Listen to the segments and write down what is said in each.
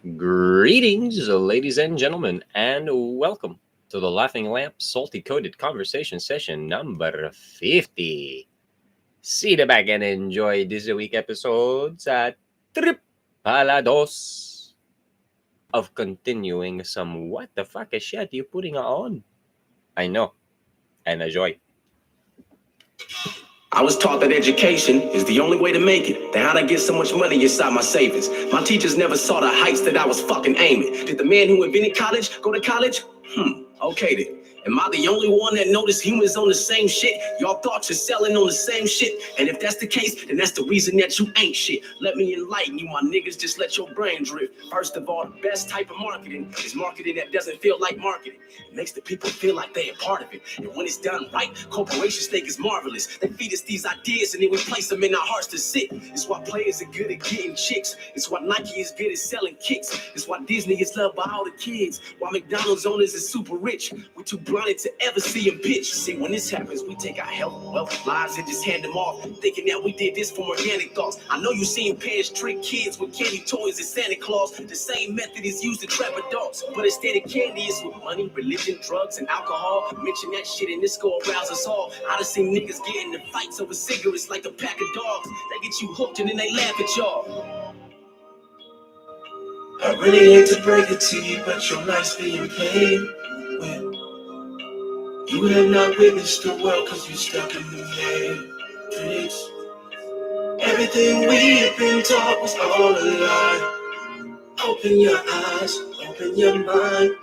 Greetings, ladies and gentlemen, and welcome to the Laughing Lamp Salty Coated Conversation Session number 50. Sit back and enjoy this week episode sa Trip Palados of continuing some what the fuck is shit you putting on. I know, and enjoy. I was taught that education is the only way to make it. Then how'd I get so much money inside my savings? My teachers never saw the heights that I was fucking aiming. Did the man who invented college go to college? Okay then. Am I the only one that noticed humans on the same shit? Y'all thoughts are selling on the same shit. And if that's the case, then that's the reason that you ain't shit. Let me enlighten you, my niggas. Just let your brain drift. First of all, the best type of marketing is marketing that doesn't feel like marketing. It makes the people feel like they're a part of it. And when it's done right, corporations think it's marvelous. They feed us these ideas and then we place them in our hearts to sit. It's why players are good at getting chicks. It's why Nike is good at selling kicks. It's why Disney is loved by all the kids. Why McDonald's owners are super rich. We're too blinded to ever see a bitch. See, when this happens, we take our health, wealth, lives, and just hand them off, thinking that we did this from organic thoughts. I know you seen parents trick kids with candy toys and Santa Claus. The same method is used to trap adults, but instead of candy, it's with money, religion, drugs, and alcohol. Mention that shit and this go arouse us all. I done seen niggas get into fights over cigarettes like a pack of dogs. They get you hooked and then they laugh at y'all. I really hate to break it to you, but your life's being played with. You have not witnessed the world cause you stuck in the matrix. Everything we have been taught was all a lie. Open your eyes, open your mind.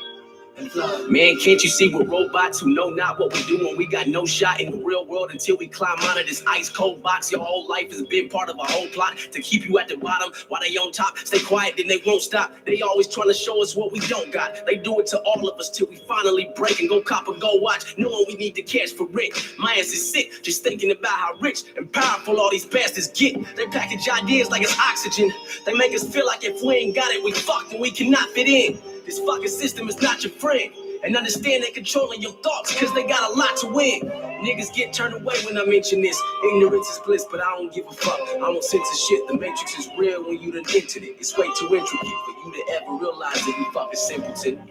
Man, can't you see we're robots who know not what we do when we got no shot in the real world until we climb out of this ice cold box? Your whole life has been part of a whole plot to keep you at the bottom while they on top. Stay quiet, then they won't stop. They always trying to show us what we don't got. They do it to all of us till we finally break and go cop a go watch, knowing we need the cash for rent. My ass is sick just thinking about how rich and powerful all these bastards get. They package ideas like it's oxygen. They make us feel like if we ain't got it, we fucked and we cannot fit in. This fucking system is not your friend. And understand they controlling your thoughts cause they got a lot to win. Niggas get turned away when I mention this. Ignorance is bliss, but I don't give a fuck. I don't censor shit. The matrix is real when you done entered it. It's way too intricate for you to ever realize that you fucking simpleton.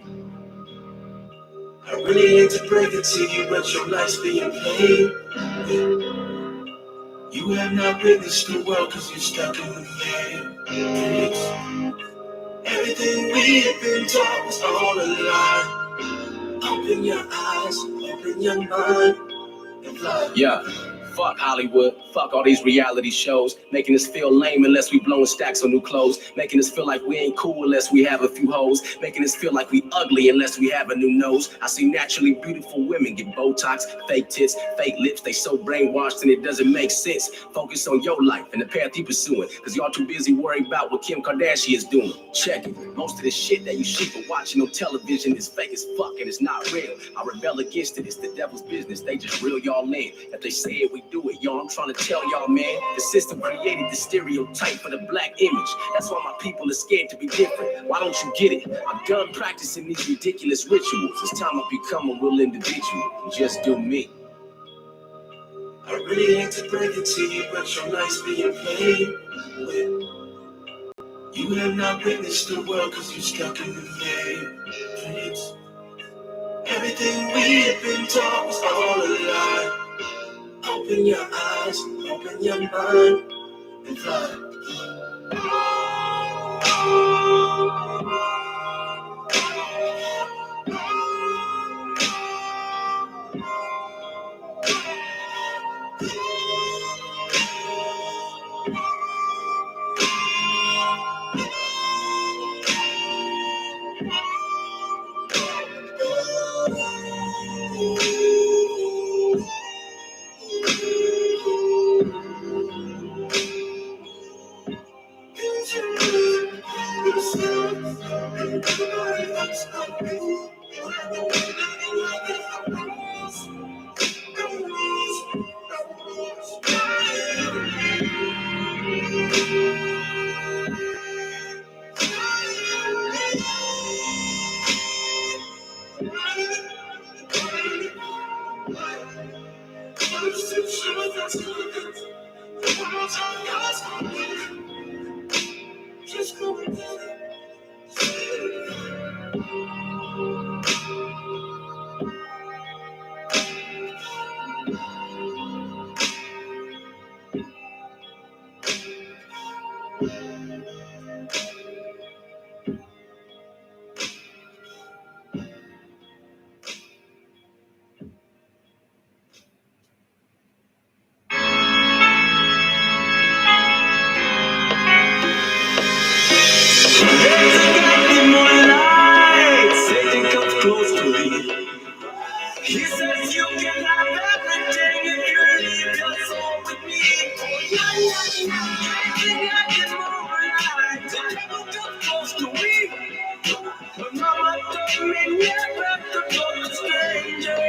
I really hate to break it to you, but your life's being played with. You have not witnessed the world cause you're stuck in the matrix. Everything we have been taught was all a lie. Open your eyes, open your mind, and fly. Yeah. Fuck Hollywood, fuck all these reality shows, making us feel lame unless we blowing stacks on new clothes, making us feel like we ain't cool unless we have a few hoes, making us feel like we ugly unless we have a new nose. I see naturally beautiful women get Botox, fake tits, fake lips, they so brainwashed and it doesn't make sense. Focus on your life and the path you pursuing, cause y'all too busy worried about what Kim Kardashian is doing. Check it, most of the shit that you sheep are watching on television is fake as fuck and it's not real. I rebel against it, it's the devil's business, they just reel y'all in. If they say it, we do it, yo. I'm trying to tell y'all, man, the system created the stereotype for the black image. That's why my people are scared to be different. Why don't you get it? I'm done practicing these ridiculous rituals. It's time I become a real individual and just do me. I really hate to break it to you, but your life's being played with. You have not witnessed the world cause you're stuck in the matrix. Everything we have been taught was all a lie. Open your eyes, open your mind, and fly. He says you can have everything if you leave your soul with me. Everything I can move right. Never come close to me. But mama told me never to go to strangers.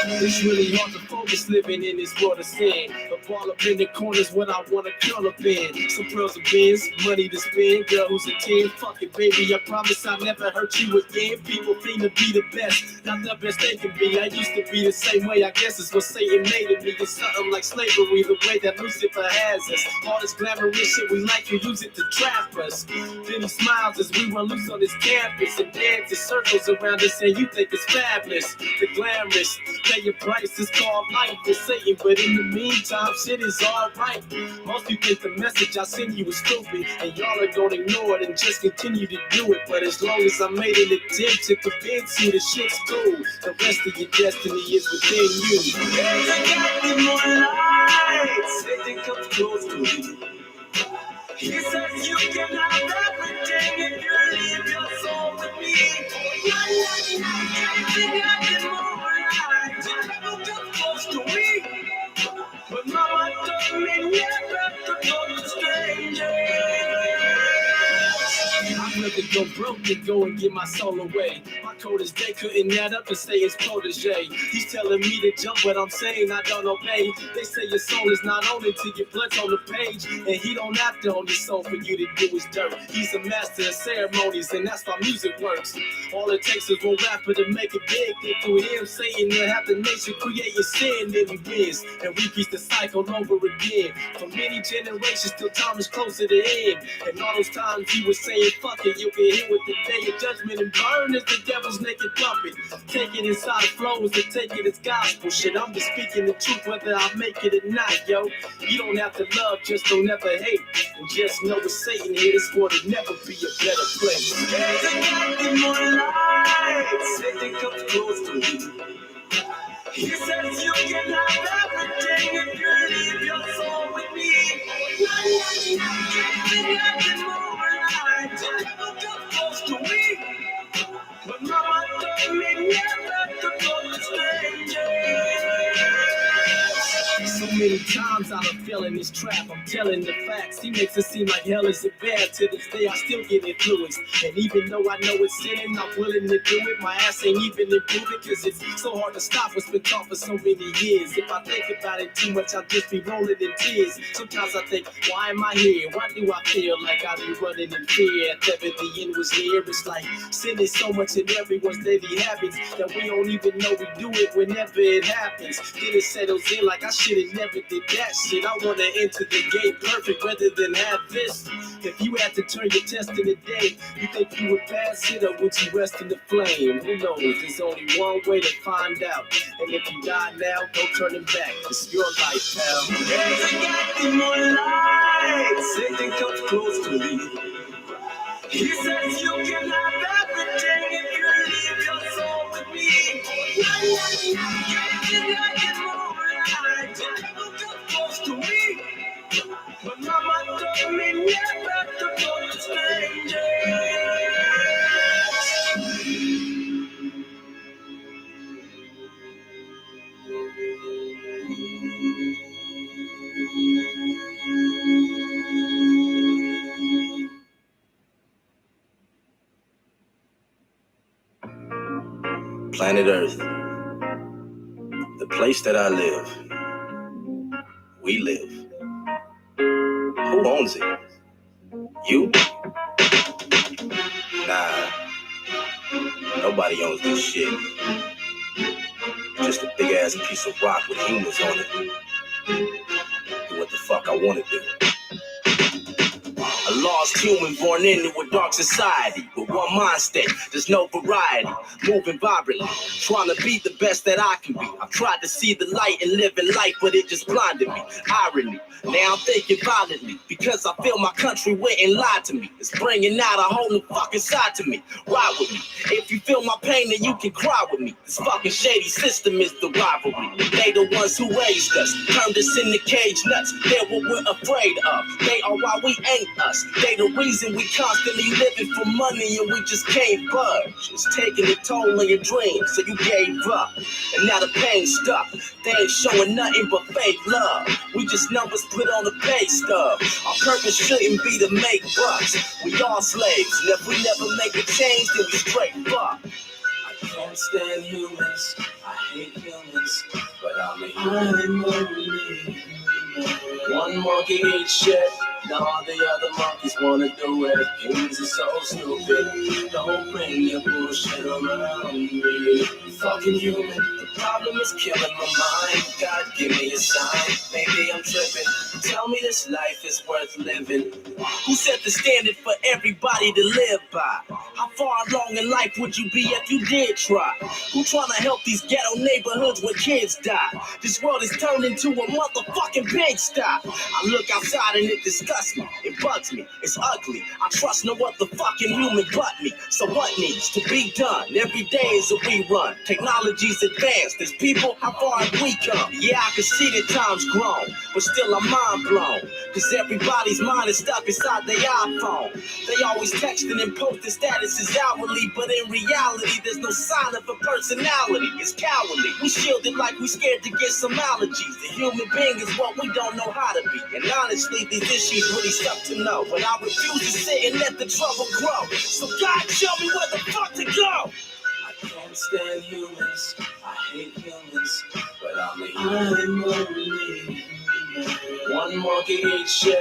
It's really hard to focus living in this world of sin. A ball up in the corners what I wanna curl up in. Some pearls and bins, money to spend. Girl who's a 10, fuck it baby, I promise I'll never hurt you again. People think to be the best, not the best they can be. I used to be the same way, I guess it's what Satan made of me. It's something like slavery, the way that Lucifer has us. All this glamorous shit we like, you use it to trap us. Then he smiles as we run loose on this campus and dance in circles around us and you think it's fabulous. The glamorous, pay your price, it's called life for Satan. But in the meantime, shit is alright. Most you think the message I send you is stupid, and y'all are gonna ignore it and just continue to do it. But as long as I made an attempt to convince you the shit's cool, the rest of your destiny is within you. There's a God more light, Satan comes close to you. He says you can have everything if you leave your soul with me. Everything I can move right, never come close to me. But mama told me never to go to strangers. I'd rather go broke than go and give my soul away. My code is they couldn't add up and say it's protege. He's telling me to jump, but I'm saying I don't obey. They say your soul is not on until your blood's on the page, and he don't have to own your soul for you to do his dirt. He's a master of ceremonies, and that's how music works. All it takes is one rapper to make it big. Then through him saying to have the nation create your sin, then he wins and repeats the cycle over again. For many generations till time is closer to end. And all those times he was saying fuck it, you can hear with the day of judgment and burn as the devil's naked puppet. Take it inside the flows and take it as gospel shit. I'm just speaking the truth whether I make it or not, yo. You don't have to love, just don't ever hate. And just know with Satan here, this world will never be a better place. There's a God more light, Satan comes close to you. He says you can have everything if you leave your soul with me. Everything I can move right, never come close to me. But mama told me never to go to strangers. So many times I done fell in this trap, I'm telling the facts. He makes it seem like hell is a bad. To this day I still get influenced. And even though I know it's sinning, I'm willing to do it. My ass ain't even improving, cause it's so hard to stop what's been taught for so many years. If I think about it too much, I'll just be rolling in tears. Sometimes I think, why am I here? Why do I feel like I be running in fear? If ever the end was near, it's like sin is so much in everyone's daily habits that we don't even know we do it whenever it happens. Then it settles in like I should've never did that shit. I wanna enter the gate perfect rather than have this. If you had to turn your test in a day, you think you would pass it or would you rest in the flame? Who knows? There's only one way to find out. And if you die now, don't turn it back. It's your life, pal. There's a God more light. Satan comes close to me. He says you can have everything if you leave your soul with me. Everything I can move right, never come close to me. But mama told me never to go to strangers. Planet Earth, the place that I live, we live. Who owns it? You? Nah, nobody owns this shit. Just a big ass piece of rock with humans on it. Do what the fuck I wanna do. A lost human born into a dark society with one mind state. There's no variety, moving vibrantly, trying to be the best that I can be. I've tried to see the light and live in life, but it just blinded me. Irony. Now I'm thinking violently because I feel my country went and lied to me. It's bringing out a whole new fucking side to me. Ride with me. If you feel my pain, then you can cry with me. This fucking shady system is the rivalry. They the ones who raised us, turned us into cage nuts. They're what we're afraid of. They are why we ain't us. They the reason we constantly living for money and we just can't budge. It's taking a toll on your dreams, so you gave up. And now the pain's stuck. They ain't showing nothing but fake love. We just numbers put on the pay stub. Our purpose shouldn't be to make bucks. We all slaves, and if we never make a change, then we straight fuck. I can't stand humans, I hate humans, but I'm lonely. One monkey eats shit, now all the other monkeys wanna do it. Humans are so stupid, don't bring your bullshit around me. Fucking human, the problem is killing my mind. God, give me a sign, maybe I'm tripping. Tell me this life is worth living. Who set the standard for everybody to live by? How far along in life would you be if you did try? Who trying to help these ghetto neighborhoods where kids die? This world is turned into a motherfucking pigsty. I look outside and it disgusts me, it bugs me, it's ugly. I trust no other fucking human but me. So what needs to be done? Every day is a rerun. Technology's advanced, there's people, how far have we come? Yeah, I can see that time's grown, but still I'm mind blown. Cause everybody's mind is stuck inside their iPhone. They always texting and posting statuses outwardly, but in reality there's no sign of a personality. It's cowardly, we shielded like we scared to get some allergies. The human being is what we don't know how to be. And honestly, these issues really suck to know. But I refuse to sit and let the trouble grow. So God, show me where the fuck to go. I can't stand humans, I hate humans, but I'm lonely. One monkey eats shit,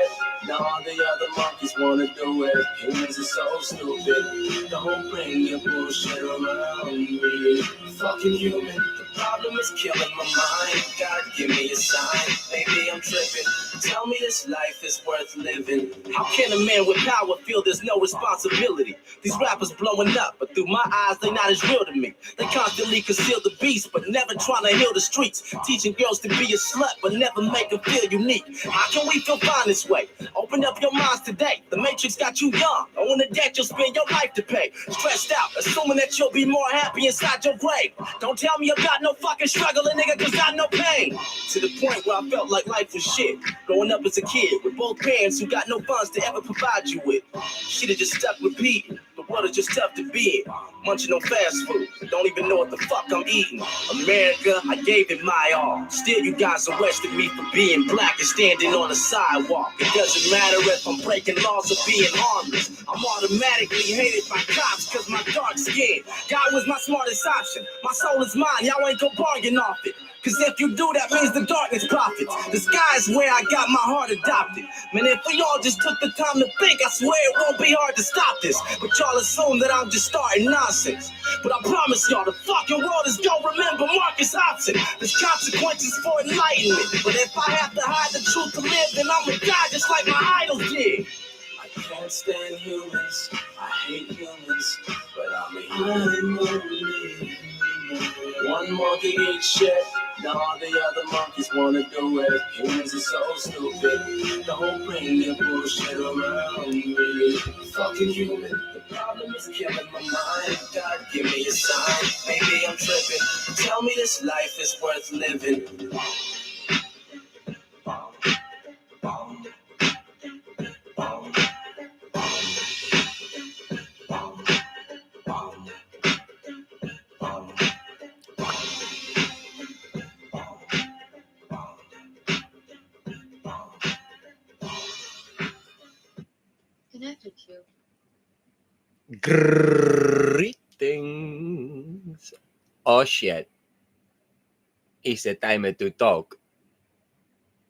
now all the other monkeys wanna do it. Humans are so stupid, don't bring your bullshit around me. Fucking human, the problem is killing my mind. God, give me a sign, maybe I'm tripping. Tell me this life is worth living. How can a man with power feel there's no responsibility? These rappers blowing up, but through my eyes they not as real to me. They constantly conceal the beast, but never trying to heal the streets. Teaching girls to be a slut, but never make them feel unique. How can we feel fine this way? Open up your minds today. The Matrix got you young, owing the debt you'll spend your life to pay. Stressed out, assuming that you'll be more happy inside your grave. Don't tell me about no fucking struggle, nigga, cause I know pain. To the point where I felt like life was shit. Growing up as a kid with both parents who got no funds to ever provide you with. Shit've just stuck repeating. The world is just tough to be in. Munching on fast food, don't even know what the fuck I'm eating. America, I gave it my all. Still, you guys arrested me for being black and standing on the sidewalk. It doesn't matter if I'm breaking laws or being harmless. I'm automatically hated by cops cause my dark skin. God was my smartest option. My soul is mine, y'all ain't go bargain off it. Cause if you do, that means the darkness profits. The sky's where I got my heart adopted. Man, if we all just took the time to think, I swear it won't be hard to stop this. But y'all assume that I'm just starting nonsense. But I promise y'all, the fucking world is gonna remember Marcus Hobson. There's consequences for enlightenment. But if I have to hide the truth to live, then I'ma die just like my idols did. I can't stand humans, I hate humans, but I'm lonely. One monkey eats shit, now all the other monkeys wanna do it. Humans are so stupid, don't bring your bullshit around me. Fucking human, the problem is killing my mind. God, give me a sign, maybe I'm tripping. Tell me this life is worth living. Connected to. Greetings. Oh shit. It's the time to talk.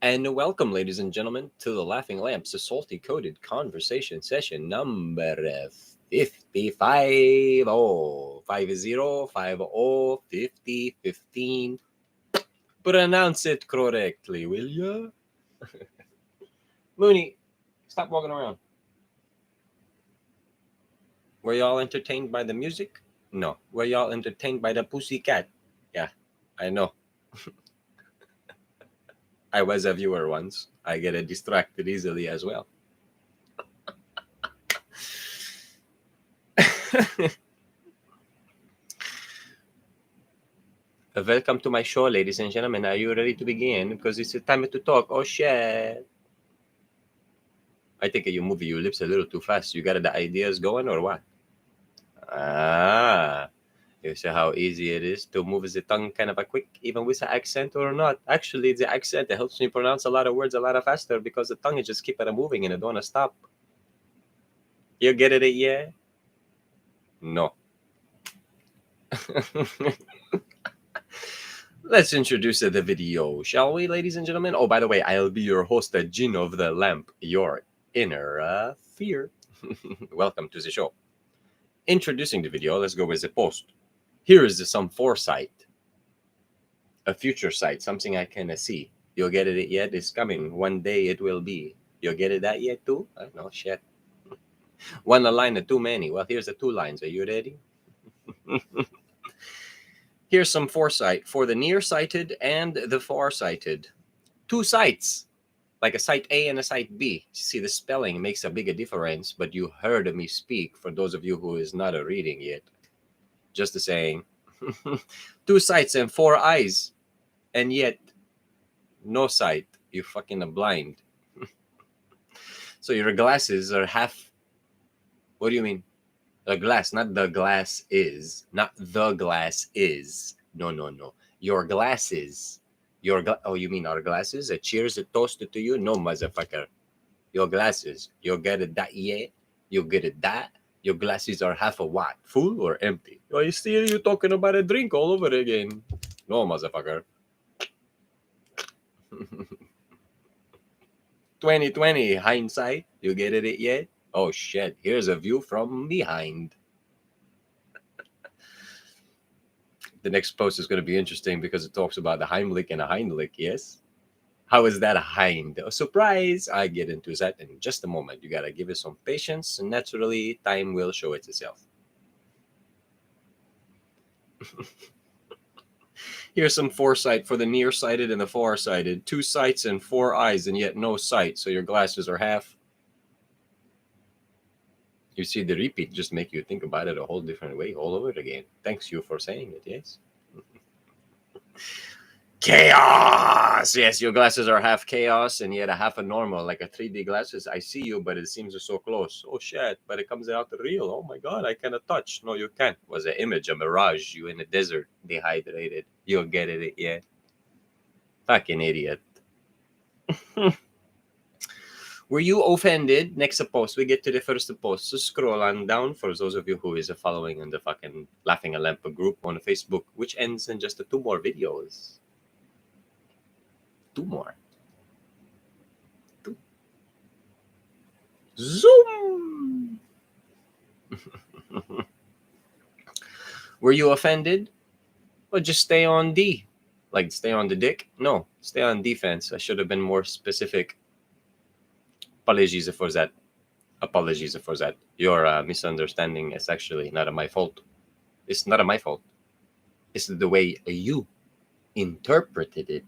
And welcome, ladies and gentlemen, to the Laughing Lamps, a salty coded conversation session number 55. 50, 15. Pronounce it correctly, will ya? Mooney, stop walking around. Were y'all entertained by the music? No. Were y'all entertained by the pussycat? Yeah, I know. I was a viewer once. I get distracted easily as well. Welcome to my show, ladies and gentlemen. Are you ready to begin? Because it's time to talk. Oh, shit. I think you move your lips a little too fast. You got the ideas going or what? Ah, you see how easy it is to move the tongue kind of a quick, even with the accent or not. Actually, the accent it helps me pronounce a lot of words a lot faster because the tongue is just keep it moving and it don't wanna stop. You get it, yeah? No. Let's introduce the video, shall we, ladies and gentlemen? Oh, by the way, I'll be your host, the Jinn of the Lamp, your inner fear. Welcome to the show. Introducing the video, let's go with the post. Here is some foresight, a future sight, something I can see. You'll get it yet? It's coming. One day it will be. You'll get it that yet too? No, shit. One line too many. Well, here's the 2 lines. Are you ready? Here's some foresight for the nearsighted and the farsighted. 2 sights, like a sight A and a sight B. See, the spelling makes a big difference, but you heard me speak for those of you who is not a reading yet. Just the saying. 2 sights and 4 eyes, and yet no sight. You fucking blind. So your glasses are half. What do you mean? The glass, not the glass is. Not the glass is. No. Your glasses. Oh, you mean our glasses? A cheers, a toast to you? No, motherfucker. Your glasses. You'll get it that, yeah? You'll get it that? Your glasses are half a what? Full or empty? Oh, you still you talking about a drink all over again. No, motherfucker. 2020 hindsight. You get it yet? Oh shit, here's a view from behind. The next post is going to be interesting because it talks about the Heimlich and a Heinlich, yes? How is that a hind? A surprise! I get into that in just a moment. You got to give it some patience, and naturally, time will show it itself. Here's some foresight for the nearsighted and the farsighted. 2 sights and 4 eyes, and yet no sight, so your glasses are half. You see, the repeat just make you think about it a whole different way all over again. Thanks you for saying it, yes? Chaos! Yes, your glasses are half chaos and yet a half a normal, like a 3D glasses. I see you, but it seems so close. Oh shit, but it comes out real. Oh my god, I cannot touch. No, you can't. It was an image, a mirage. You in the desert, dehydrated. You'll get it, yeah? Fucking idiot. Were you offended? Next post, we get to the first post. So scroll on down for those of you who is following in the fucking Laughing a Lamp group on Facebook, which ends in just 2 more videos. 2 more. 2. Zoom! Were you offended? Well, just stay on D. Like, stay on the dick? No, stay on defense. I should have been more specific. Apologies for that. Your misunderstanding is actually not my fault. It's not my fault. It's the way you interpreted it.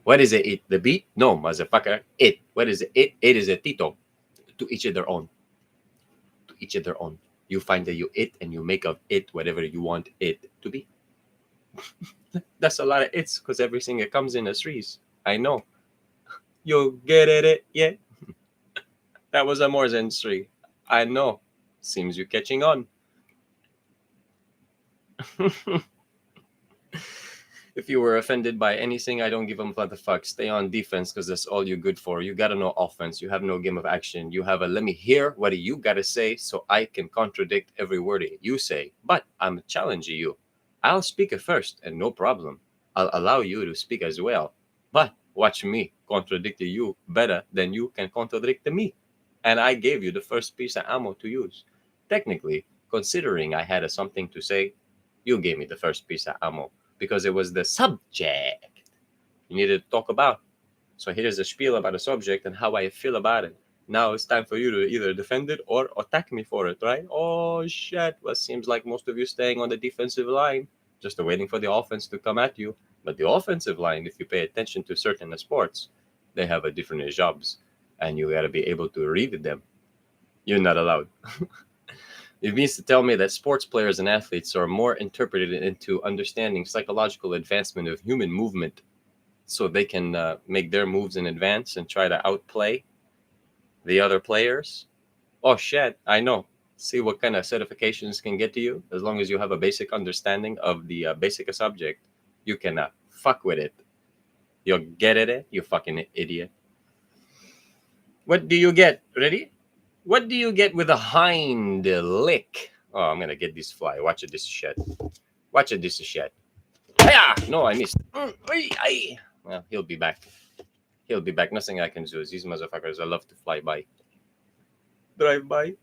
What is it? The beat? No, motherfucker. It. What is it? It is a tito. To each of their own. You find that you it and you make of it whatever you want it to be. That's a lot of it's because everything that comes in a threes. I know. You get it, yeah? That was a more than 3. I know. Seems you're catching on. If you were offended by anything, I don't give them what the fuck. Stay on defense because that's all you're good for. You gotta know offense. You have no game of action. You have a let me hear what you gotta say so I can contradict every word you say. But I'm challenging you. I'll speak first and no problem. I'll allow you to speak as well. But watch me contradict you better than you can contradict me. And I gave you the first piece of ammo to use. Technically, considering I had something to say, you gave me the first piece of ammo because it was the subject you needed to talk about. So here's a spiel about the subject and how I feel about it. Now it's time for you to either defend it or attack me for it, right? Oh shit! Well, seems like most of you staying on the defensive line, just waiting for the offense to come at you. But the offensive line, if you pay attention to certain sports, they have a different jobs, and you gotta be able to read them. You're not allowed. It means to tell me that sports players and athletes are more interpreted into understanding psychological advancement of human movement, so they can make their moves in advance and try to outplay the other players. Oh shit, I know. See what kind of certifications can get to you. As long as you have a basic understanding of the basic subject, you cannot fuck with it. You'll get it, you fucking idiot. What do you get? Ready? What do you get with a hind lick? Oh, I'm gonna get this fly. Watch it, this shit. Watch it, this shit. Ah, no, I missed. Well, he'll be back. He'll be back. Nothing I can do. These motherfuckers, I love to fly by. Drive by.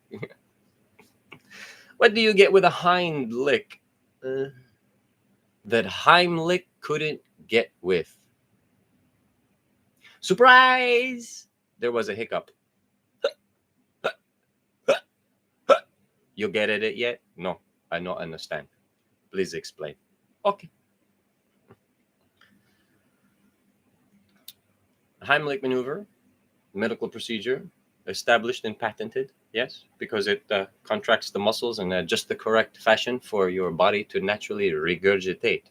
What do you get with a hind lick that Heimlich couldn't get with? Surprise! There was a hiccup. You get it yet? No, I don't understand. Please explain. Okay. Heimlich maneuver, medical procedure, established and patented. Yes, because it contracts the muscles in just the correct fashion for your body to naturally regurgitate.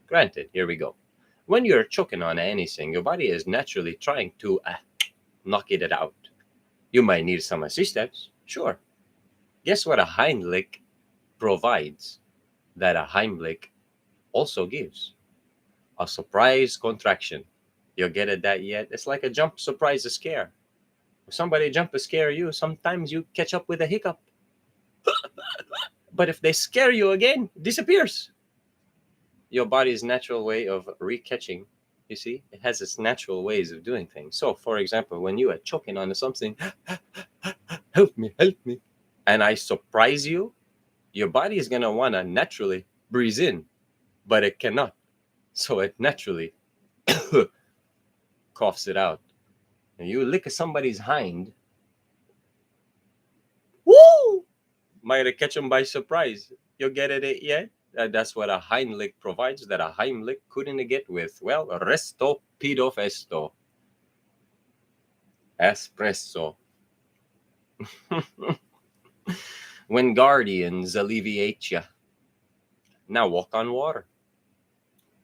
Granted, here we go. When you're choking on anything, your body is naturally trying to knock it out. You might need some assistance, sure. Guess what a Heimlich provides that a Heimlich also gives? A surprise contraction. You get it that yet? It's like a jump, surprise, a scare. If somebody jump to scare you, sometimes you catch up with a hiccup. But if they scare you again, it disappears. Your body's natural way of recatching, you see, it has its natural ways of doing things. So, for example, when you are choking on something, help me, and I surprise you, your body is going to want to naturally breathe in, but it cannot. So it naturally coughs it out. And you lick somebody's hind, woo! Might catch them by surprise. You get it yet? That's what a Heimlich provides that a Heimlich couldn't get with, well, resto pido festo. Espresso. When guardians alleviate ya. Now walk on water.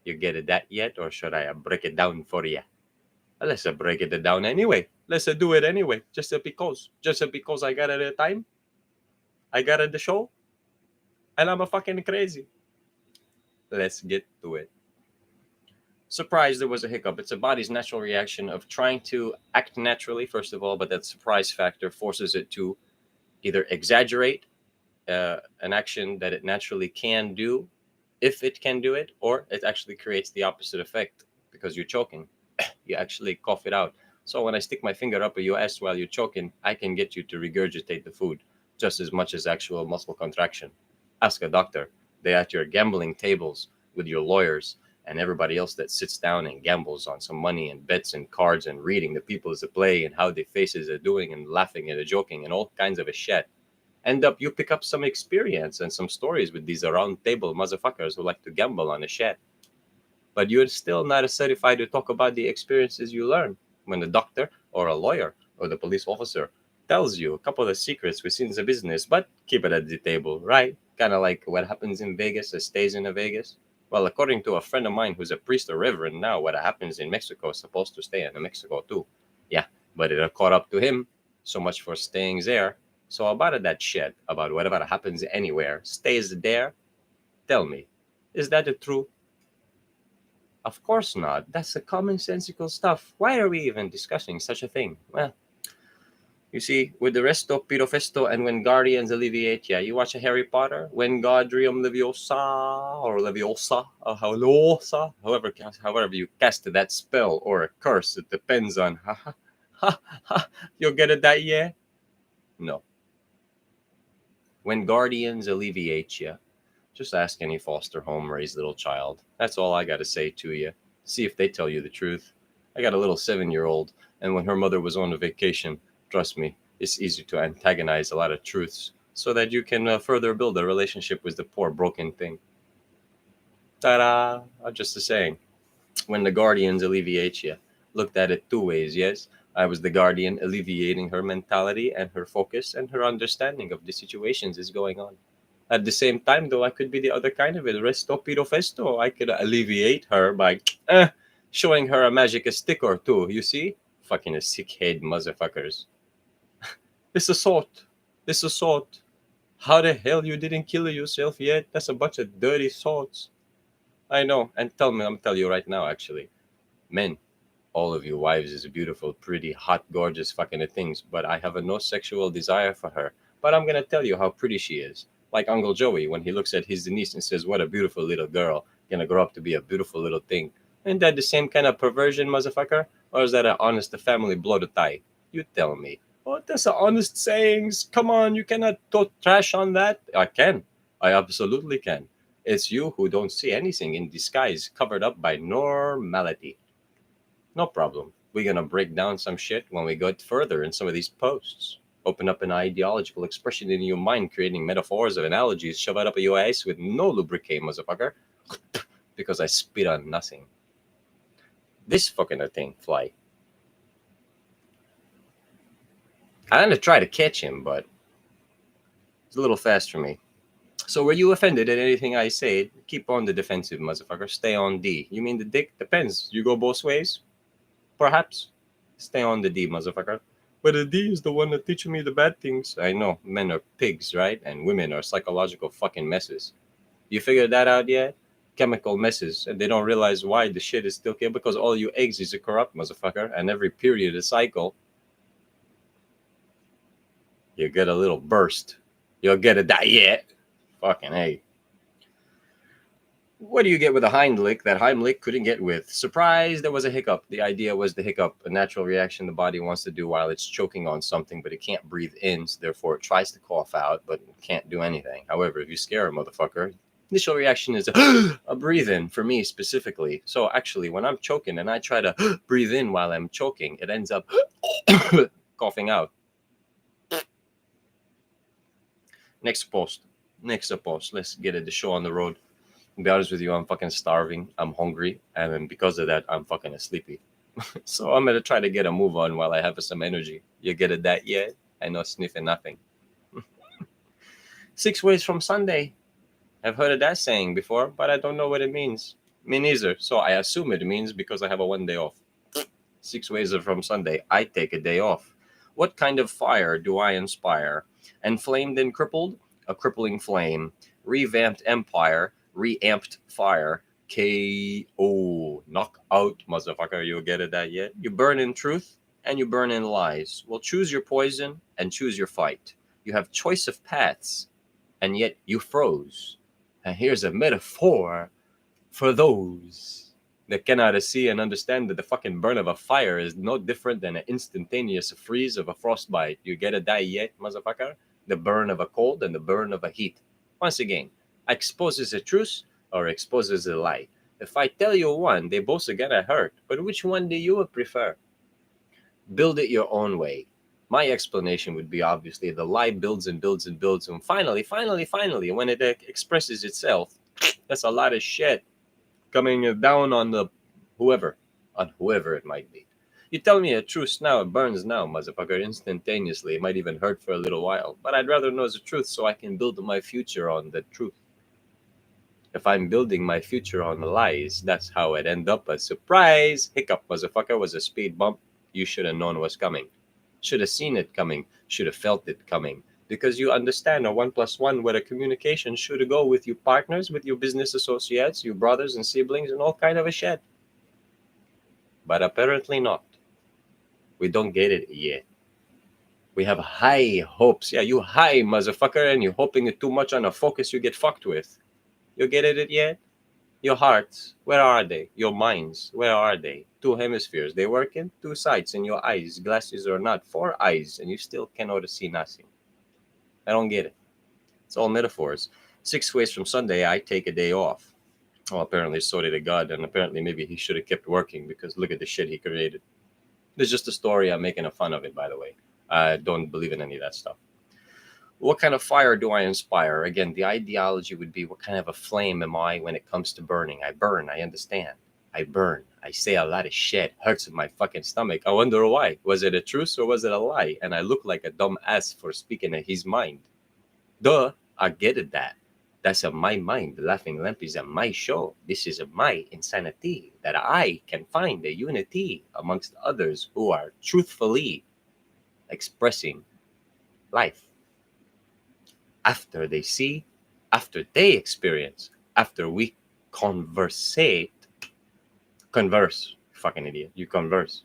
You get it that yet, or should I break it down for ya? Let's break it down anyway. Let's do it anyway. Just because I got it at time. I got it the show. And I'm a fucking crazy. Let's get to it. Surprise, there was a hiccup. It's a body's natural reaction of trying to act naturally, first of all, but that surprise factor forces it to either exaggerate an action that it naturally can do, if it can do it, or it actually creates the opposite effect because you're choking. You actually cough it out. So when I stick my finger up your ass while you're choking, I can get you to regurgitate the food just as much as actual muscle contraction. Ask a doctor. They're at your gambling tables with your lawyers and everybody else that sits down and gambles on some money and bets and cards and reading the people as they play and how their faces are doing and laughing and joking and all kinds of a shit. End up, you pick up some experience and some stories with these round table motherfuckers who like to gamble on a shit. But you're still not certified to talk about the experiences you learn when the doctor or a lawyer or the police officer tells you a couple of secrets within the business, but keep it at the table, right? Kind of like what happens in Vegas stays in Vegas. Well, according to a friend of mine who's a priest or reverend now, what happens in Mexico is supposed to stay in Mexico too. Yeah, but it caught up to him. So much for staying there. So about that shit, about whatever happens anywhere, stays there. Tell me, is that the truth? Of course not. That's a commonsensical stuff. Why are we even discussing such a thing? Well, you see, with the resto, pirofesto, and when guardians alleviate ya, you watch a Harry Potter, when Godrium Leviosa, or Leviosa, or Halosa, however you cast that spell or a curse, it depends on, you'll get it that year? No. When guardians alleviate ya, just ask any foster home raised little child. That's all I got to say to you. See if they tell you the truth. I got a little 7-year-old, and when her mother was on a vacation, Trust me, it's easy to antagonize a lot of truths so that you can further build a relationship with the poor broken thing. Ta-da! Just a saying. When the guardians alleviate you, looked at it two ways, yes? I was the guardian alleviating her mentality and her focus and her understanding of the situations is going on. At the same time, though, I could be the other kind of it. Resto piro festo. I could alleviate her by showing her a magic stick or two. You see? Fucking sick head motherfuckers. This assault. This assault. How the hell you didn't kill yourself yet? That's a bunch of dirty thoughts. I know. And I'm tell you right now, actually. Men, all of you wives is beautiful, pretty, hot, gorgeous fucking things, but I have a no sexual desire for her. But I'm gonna tell you how pretty she is. Like Uncle Joey, when he looks at his niece and says, "What a beautiful little girl, gonna grow up to be a beautiful little thing." Isn't that the same kind of perversion, motherfucker? Or is that an honest family blow to tie? You tell me. Oh, that's a honest sayings. Come on, you cannot talk trash on that. I can. I absolutely can. It's you who don't see anything in disguise covered up by normality. No problem. We're going to break down some shit when we go further in some of these posts. Open up an ideological expression in your mind, creating metaphors of analogies, shove it up your ass with no lubricate, motherfucker. Because I spit on nothing. This fucking thing, fly. I'm going to try to catch him, but it's a little fast for me. So were you offended at anything I said? Keep on the defensive, motherfucker. Stay on D. You mean the dick? Depends. You go both ways? Perhaps. Stay on the D, motherfucker. But the D is the one that teaches me the bad things. I know. Men are pigs, right? And women are psychological fucking messes. You figured that out yet? Chemical messes. And they don't realize why the shit is still here because all you eggs is a corrupt, motherfucker. And every period is cycle. You get a little burst. You'll get a diet. Fucking hey. What do you get with a Heimlich that Heimlich couldn't get with? Surprise, there was a hiccup. The idea was the hiccup, a natural reaction the body wants to do while it's choking on something, but it can't breathe in, so therefore it tries to cough out, but can't do anything. However, if you scare a motherfucker, initial reaction is a breathe in for me specifically. So actually, when I'm choking and I try to breathe in while I'm choking, it ends up coughing out. Next post. Let's get the show on the road. To be honest with you, I'm fucking starving. I'm hungry. And then because of that, I'm fucking sleepy. So I'm going to try to get a move on while I have some energy. You get it that yet? I know sniffing nothing. 6 ways from Sunday. I've heard of that saying before, but I don't know what it means. Me neither. So I assume it means because I have a 1 day off. 6 ways from Sunday. I take a day off. What kind of fire do I inspire? Enflamed and crippled? A crippling flame. Revamped empire. Reamped fire. KO. Knock out, motherfucker. You get it that yet? You burn in truth and you burn in lies. Well, choose your poison and choose your fight. You have choice of paths and yet you froze. And here's a metaphor for those that cannot see and understand that the fucking burn of a fire is no different than an instantaneous freeze of a frostbite. You get it that yet, motherfucker? The burn of a cold and the burn of a heat. Once again, exposes a truth or exposes a lie. If I tell you one, they both are gonna hurt. But which one do you prefer? Build it your own way. My explanation would be obviously the lie builds and builds and builds. And finally, when it expresses itself, that's a lot of shit coming down on whoever it might be. You tell me a truth now, it burns now, motherfucker, instantaneously. It might even hurt for a little while. But I'd rather know the truth so I can build my future on the truth. If I'm building my future on lies, that's how it end up. A surprise hiccup, motherfucker, was a speed bump. You should have known was coming. Should have seen it coming. Should have felt it coming. Because you understand a 1 + 1 where the communication should go with your partners, with your business associates, your brothers and siblings, and all kind of a shit. But apparently not. We don't get it yet. We have high hopes. Yeah, you high, motherfucker, and you're hoping too much on a focus you get fucked with. You get it yet? Your hearts, where are they? Your minds, where are they? 2 hemispheres, they working? 2 sides in your eyes, glasses or not, 4 eyes, and you still cannot see nothing. I don't get it. It's all metaphors. 6 ways from Sunday, I take a day off. Well, apparently so did a god, and apparently maybe he should have kept working because look at the shit he created. It's just a story. I'm making a fun of it, by the way. I don't believe in any of that stuff. What kind of fire do I inspire? Again, the ideology would be, what kind of a flame am I when it comes to burning? I burn, I understand. I burn. I say a lot of shit. Hurts in my fucking stomach. I wonder why. Was it a truth or was it a lie? And I look like a dumb ass for speaking in his mind. Duh, I get it that. That's a my mind. The Laughing Lamp is a my show. This is a my insanity. That I can find a unity amongst others who are truthfully expressing life. After they see, after they experience, after we converse, fucking idiot, you converse.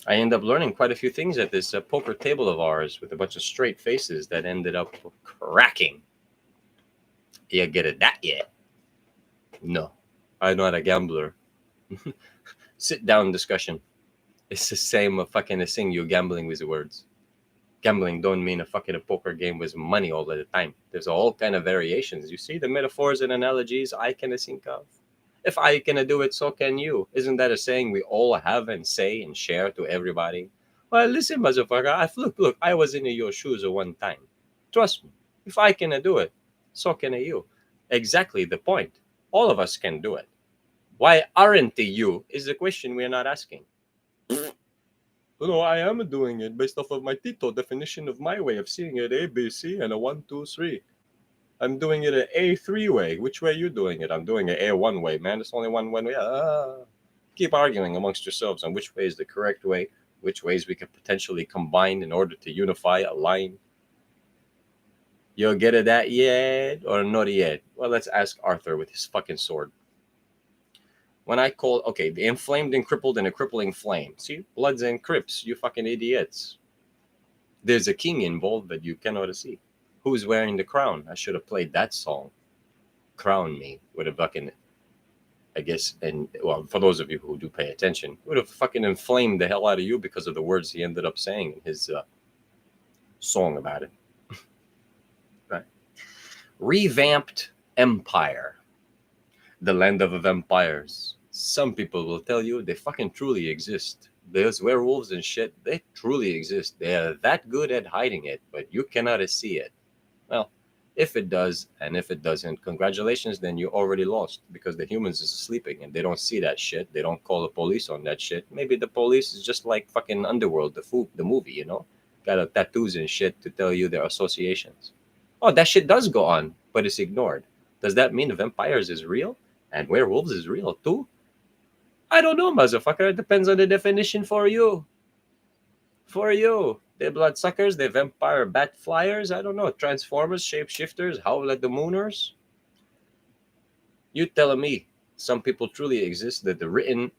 I end up learning quite a few things at this poker table of ours with a bunch of straight faces that ended up cracking. You get it that yet? No, I'm not a gambler. Sit down discussion. It's the same fucking thing. You're gambling with words. Gambling don't mean a fucking poker game with money all the time. There's all kind of variations. You see the metaphors and analogies I can think of. If I can do it, so can you. Isn't that a saying we all have and say and share to everybody? Well, listen, motherfucker. Look, I was in your shoes one time. Trust me. If I can do it, so can you. Exactly the point. All of us can do it. Why aren't you is the question we're not asking. No, I am doing it based off of my Tito definition of my way of seeing it, A, B, C, and a 1, 2, 3. I'm doing it an A3 way. Which way are you doing it? I'm doing it A1 way, man. There's only one way. Keep arguing amongst yourselves on which way is the correct way, which ways we could potentially combine in order to unify, align. You get it that yet or not yet? Well, let's ask Arthur with his fucking sword. When I call, okay, the inflamed and crippled in a crippling flame. See, Bloods and Crips, you fucking idiots. There's a king involved that you cannot see. Who's wearing the crown? I should have played that song. Crown me with a fucking, I guess, and well, for those of you who do pay attention, would have fucking inflamed the hell out of you because of the words he ended up saying in his song about it. Right. Revamped empire. The land of vampires. Some people will tell you they fucking truly exist. Those werewolves and shit, they truly exist. They are that good at hiding it, but you cannot see it. Well, if it does, and if it doesn't, congratulations, then you already lost because the humans is sleeping and they don't see that shit. They don't call the police on that shit. Maybe the police is just like fucking Underworld, the movie, you know? Got tattoos and shit to tell you their associations. Oh, that shit does go on, but it's ignored. Does that mean the vampires is real? And werewolves is real too? I don't know, motherfucker. It depends on the definition for you. For you. They're bloodsuckers, they're vampire bat flyers, I don't know, transformers, shapeshifters, howl at the mooners. You telling me some people truly exist, that the written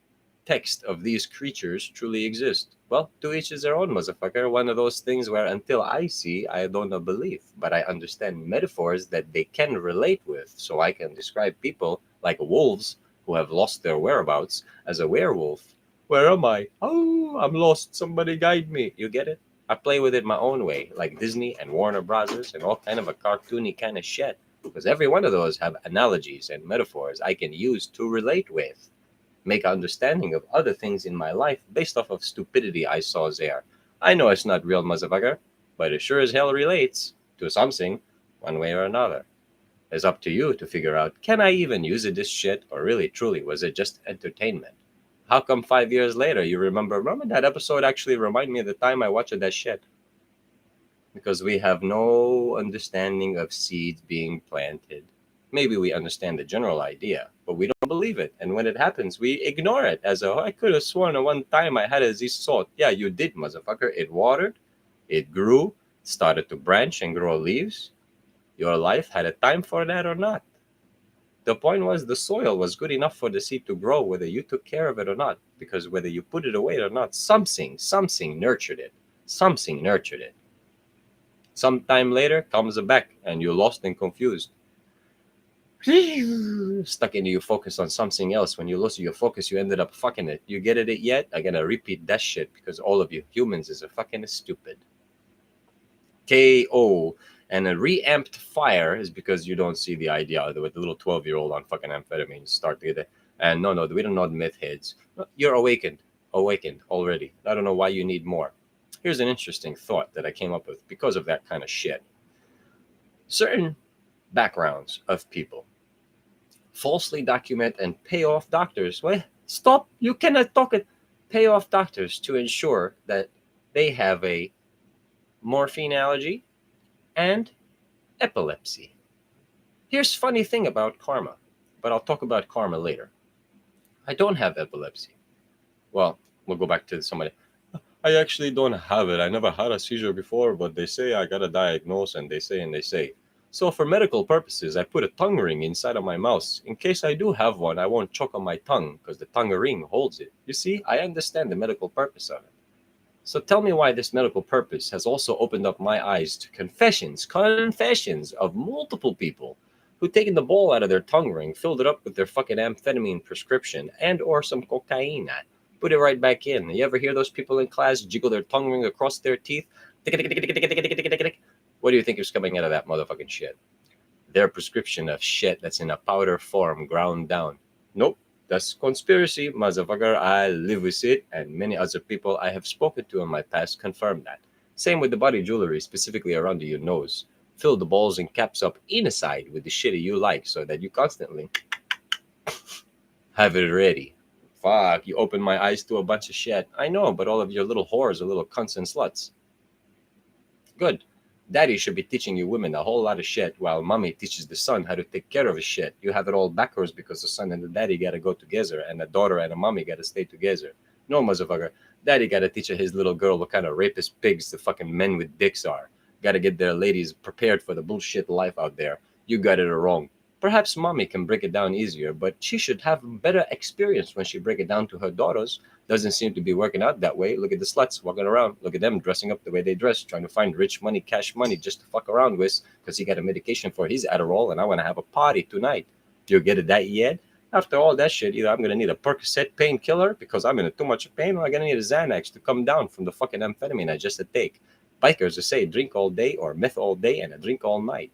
text of these creatures truly exist? Well, to each is their own, motherfucker. One of those things where until I see, I don't believe, but I understand metaphors that they can relate with, so I can describe people like wolves who have lost their whereabouts as a werewolf. Where am I? Oh, I'm lost. Somebody guide me. You get it? I play with it my own way, like Disney and Warner Brothers and all kind of a cartoony kind of shit. Because every one of those have analogies and metaphors I can use to relate with. Make understanding of other things in my life based off of stupidity I saw there. I know it's not real, motherfucker, but it sure as hell relates to something, one way or another. It's up to you to figure out, can I even use this shit, or really truly was it just entertainment? How come 5 years later you remember that episode actually remind me of the time I watched that shit? Because we have no understanding of seeds being planted. Maybe we understand the general idea, but we don't believe it. And when it happens, we ignore it as I could have sworn at one time I had this thought. Yeah, you did, motherfucker. It watered, it grew, started to branch and grow leaves. Your life had a time for that or not. The point was the soil was good enough for the seed to grow, whether you took care of it or not, because whether you put it away or not, something nurtured it. Something nurtured it. Sometime later comes back and you're lost and confused. Stuck into you focus on something else. When you lost your focus, you ended up fucking it. You get it yet? I'm gonna repeat that shit because all of you humans is a fucking stupid. KO. And a reamped fire is because you don't see the idea with the little 12-year-old on fucking amphetamines start to get it. And no, we don't know the myth heads. You're awakened already. I don't know why you need more. Here's an interesting thought that I came up with because of that kind of shit. Certain backgrounds of people falsely document and pay off doctors. Well, stop! You cannot talk it. Pay off doctors to ensure that they have a morphine allergy and epilepsy. Here's funny thing about karma, but I'll talk about karma later. I don't have epilepsy. Well, we'll go back to somebody. I actually don't have it. I never had a seizure before, but they say I got a diagnosis, and they say. So for medical purposes, I put a tongue ring inside of my mouth. In case I do have one, I won't choke on my tongue because the tongue ring holds it. You see, I understand the medical purpose of it. So tell me why this medical purpose has also opened up my eyes to confessions of multiple people who taken the ball out of their tongue ring, filled it up with their fucking amphetamine prescription and or some cocaine, put it right back in. You ever hear those people in class jiggle their tongue ring across their teeth? What do you think is coming out of that motherfucking shit? Their prescription of shit that's in a powder form ground down. Nope. That's conspiracy, motherfucker. I live with it, and many other people I have spoken to in my past confirm that. Same with the body jewelry, specifically around your nose. Fill the balls and caps up inside with the shit you like so that you constantly have it ready. Fuck, you open my eyes to a bunch of shit. I know, but all of your little whores are little cunts and sluts. Good. Daddy should be teaching you women a whole lot of shit while mommy teaches the son how to take care of his shit. You have it all backwards because the son and the daddy gotta go together and the daughter and the mommy gotta stay together. No, motherfucker. Daddy gotta teach his little girl what kind of rapist pigs the fucking men with dicks are. Gotta get their ladies prepared for the bullshit life out there. You got it wrong. Perhaps mommy can break it down easier, but she should have better experience when she break it down to her daughters. Doesn't seem to be working out that way. Look at the sluts walking around. Look at them dressing up the way they dress, trying to find rich money, cash money just to fuck around with because he got a medication for his Adderall and I want to have a party tonight. You get it that yet? After all that shit, either I'm going to need a Percocet painkiller because I'm in too much pain, or I'm going to need a Xanax to come down from the fucking amphetamine I just take. Bikers say drink all day or meth all day and a drink all night.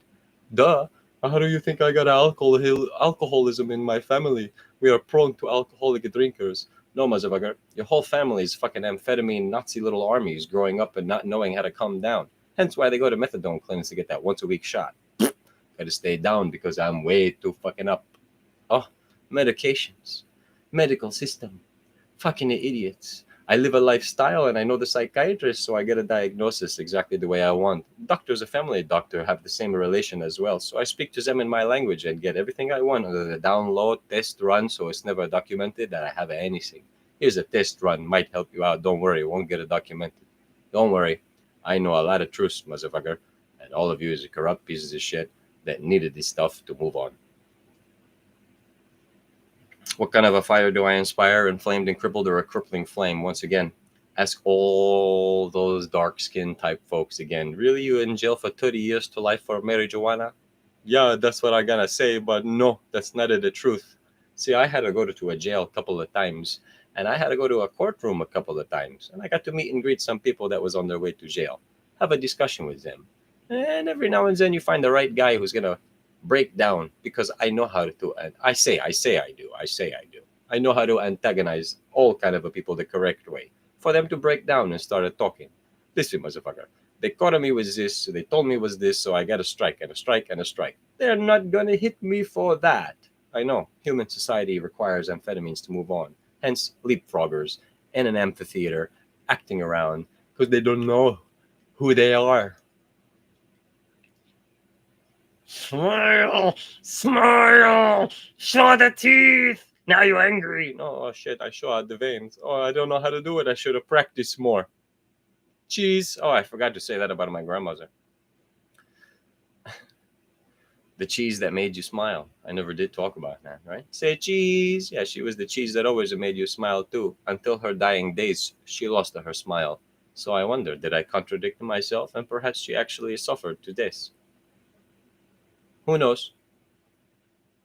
Duh. How do you think I got alcoholism in my family? We are prone to alcoholic drinkers. No, motherfucker. Your whole family is fucking amphetamine Nazi little armies growing up and not knowing how to calm down. Hence why they go to methadone clinics to get that once a week shot. Gotta stay down because I'm way too fucking up. Oh, medications. Medical system. Fucking idiots. I live a lifestyle and I know the psychiatrist, so I get a diagnosis exactly the way I want. Doctors, a family doctor, have the same relation as well, so I speak to them in my language and get everything I want under the download test run, so it's never documented that I have anything. Here's a test run, might help you out. Don't worry, it won't get it documented. Don't worry, I know a lot of truths, motherfucker, and all of you is corrupt pieces of shit that needed this stuff to move on. What kind of a fire do I inspire? Inflamed and crippled, or a crippling flame? Once again, ask all those dark-skinned type folks again. Really, you in jail for 30 years to life for marijuana? Yeah, that's what I'm gonna say, but no, that's not the truth. See, I had to go to a jail a couple of times, and I had to go to a courtroom a couple of times, and I got to meet and greet some people that was on their way to jail, have a discussion with them, and every now and then you find the right guy who's gonna break down because I know how to, and I say I do. I know how to antagonize all kind of people the correct way for them to break down and start talking. Listen, motherfucker, they caught me with this, they told me it was this, so I got a strike and a strike and a strike. They're not gonna hit me for that. I know, human society requires amphetamines to move on. Hence, leapfroggers in an amphitheater acting around because they don't know who they are. Smile! Smile! Show the teeth! Now you're angry. Oh, shit, I showed the veins. Oh, I don't know how to do it. I should have practiced more. Cheese. Oh, I forgot to say that about my grandmother. The cheese that made you smile. I never did talk about that, right? Say cheese. Yeah, she was the cheese that always made you smile too. Until her dying days, she lost her smile. So I wonder, did I contradict myself? And perhaps she actually suffered to this. Who knows?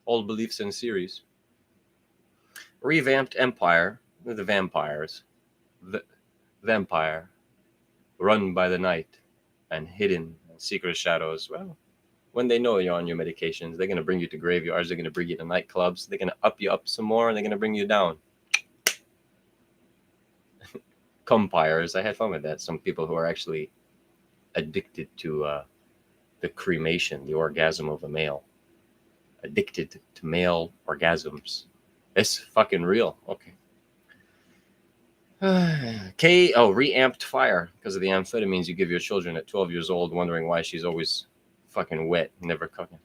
All beliefs and theories. Revamped empire, the vampires. The vampire, run by the night and hidden in secret shadows. Well, when they know you're on your medications, they're going to bring you to graveyards, they're going to bring you to nightclubs, they're going to up you up some more, and they're going to bring you down. Cumpires. I had fun with that. Some people who are actually addicted to the cremation, the orgasm of a male. Addicted to male orgasms. It's fucking real. Okay. Reamped fire because of the amphetamines you give your children at 12 years old, wondering why she's always fucking wet, never cooking.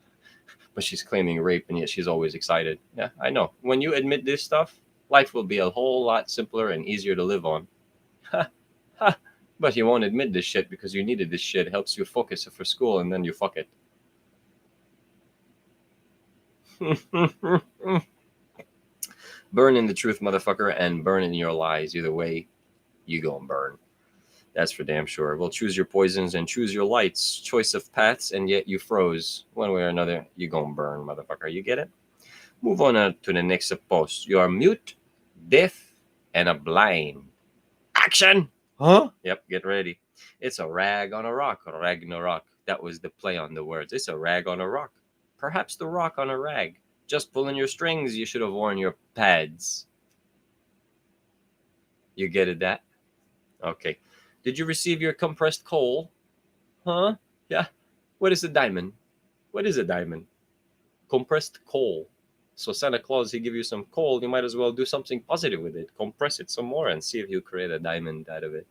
But she's claiming rape and yet she's always excited. Yeah, I know. When you admit this stuff, life will be a whole lot simpler and easier to live on. Ha, ha. But you won't admit this shit because you needed this shit. It helps you focus for school and then you fuck it. Burn in the truth, motherfucker, and burn in your lies. Either way, you gon' burn. That's for damn sure. Well, choose your poisons and choose your lights. Choice of paths, and yet you froze. One way or another, you gon' burn, motherfucker. You get it? Move on to the next post. You are mute, deaf, and a blind. Action! Huh? Yep, get ready. It's a rag on a rock, or Ragnarok. That was the play on the words. It's a rag on a rock. Perhaps the rock on a rag. Just pulling your strings, you should have worn your pads. You get it, that? Okay. Did you receive your compressed coal? Huh? Yeah. What is a diamond? What is a diamond? Compressed coal. So Santa Claus, he give you some coal, you might as well do something positive with it. Compress it some more and see if you create a diamond out of it.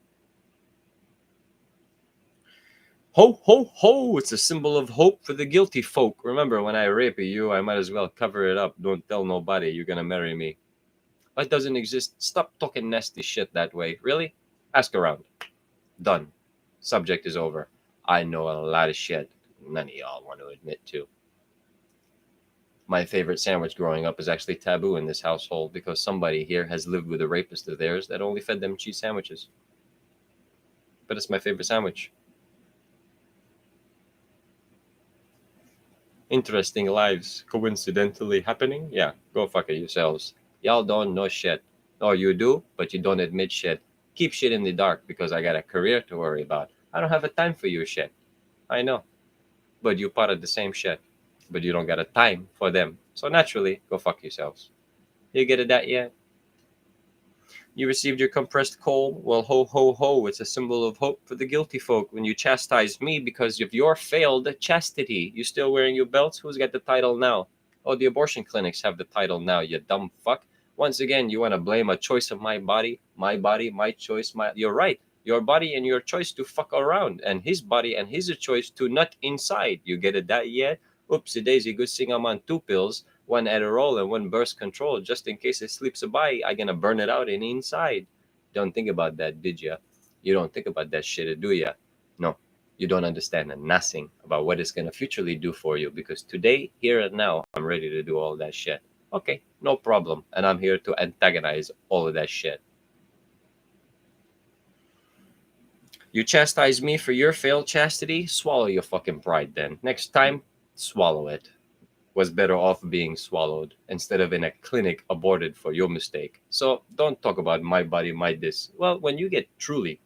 Ho, ho, ho! It's a symbol of hope for the guilty folk. Remember, when I rape you, I might as well cover it up. Don't tell nobody you're gonna marry me. That doesn't exist. Stop talking nasty shit that way. Really? Ask around. Done. Subject is over. I know a lot of shit none of y'all want to admit to. My favorite sandwich growing up is actually taboo in this household because somebody here has lived with a rapist of theirs that only fed them cheese sandwiches. But it's my favorite sandwich. Interesting lives coincidentally happening? Yeah, go fuck it yourselves. Y'all don't know shit. Or you do, but you don't admit shit. Keep shit in the dark because I got a career to worry about. I don't have a time for your shit. I know. But you part of the same shit. But you don't got a time for them. So naturally, go fuck yourselves. You get it that yet? You received your compressed coal? Well, ho, ho, ho. It's a symbol of hope for the guilty folk. When you chastise me because of your failed chastity. You still wearing your belts? Who's got the title now? Oh, the abortion clinics have the title now, you dumb fuck. Once again, you want to blame a choice of my body, my choice, You're right. Your body and your choice to fuck around. And his body and his choice to nut inside. You get it that yet? Oopsie daisy, good thing I'm on 2 pills. 1 Adderall and 1 burst control, just in case it slips by. I gonna burn it out and inside. Don't think about that, did ya? You don't think about that shit, do ya? No, you don't understand nothing about what it's gonna futurely do for you. Because today, here and now, I'm ready to do all that shit. Okay, no problem. And I'm here to antagonize all of that shit. You chastise me for your failed chastity? Swallow your fucking pride then. Next time, swallow it. Was better off being swallowed instead of in a clinic aborted for your mistake. So don't talk about my body, my this. Well, when you get truly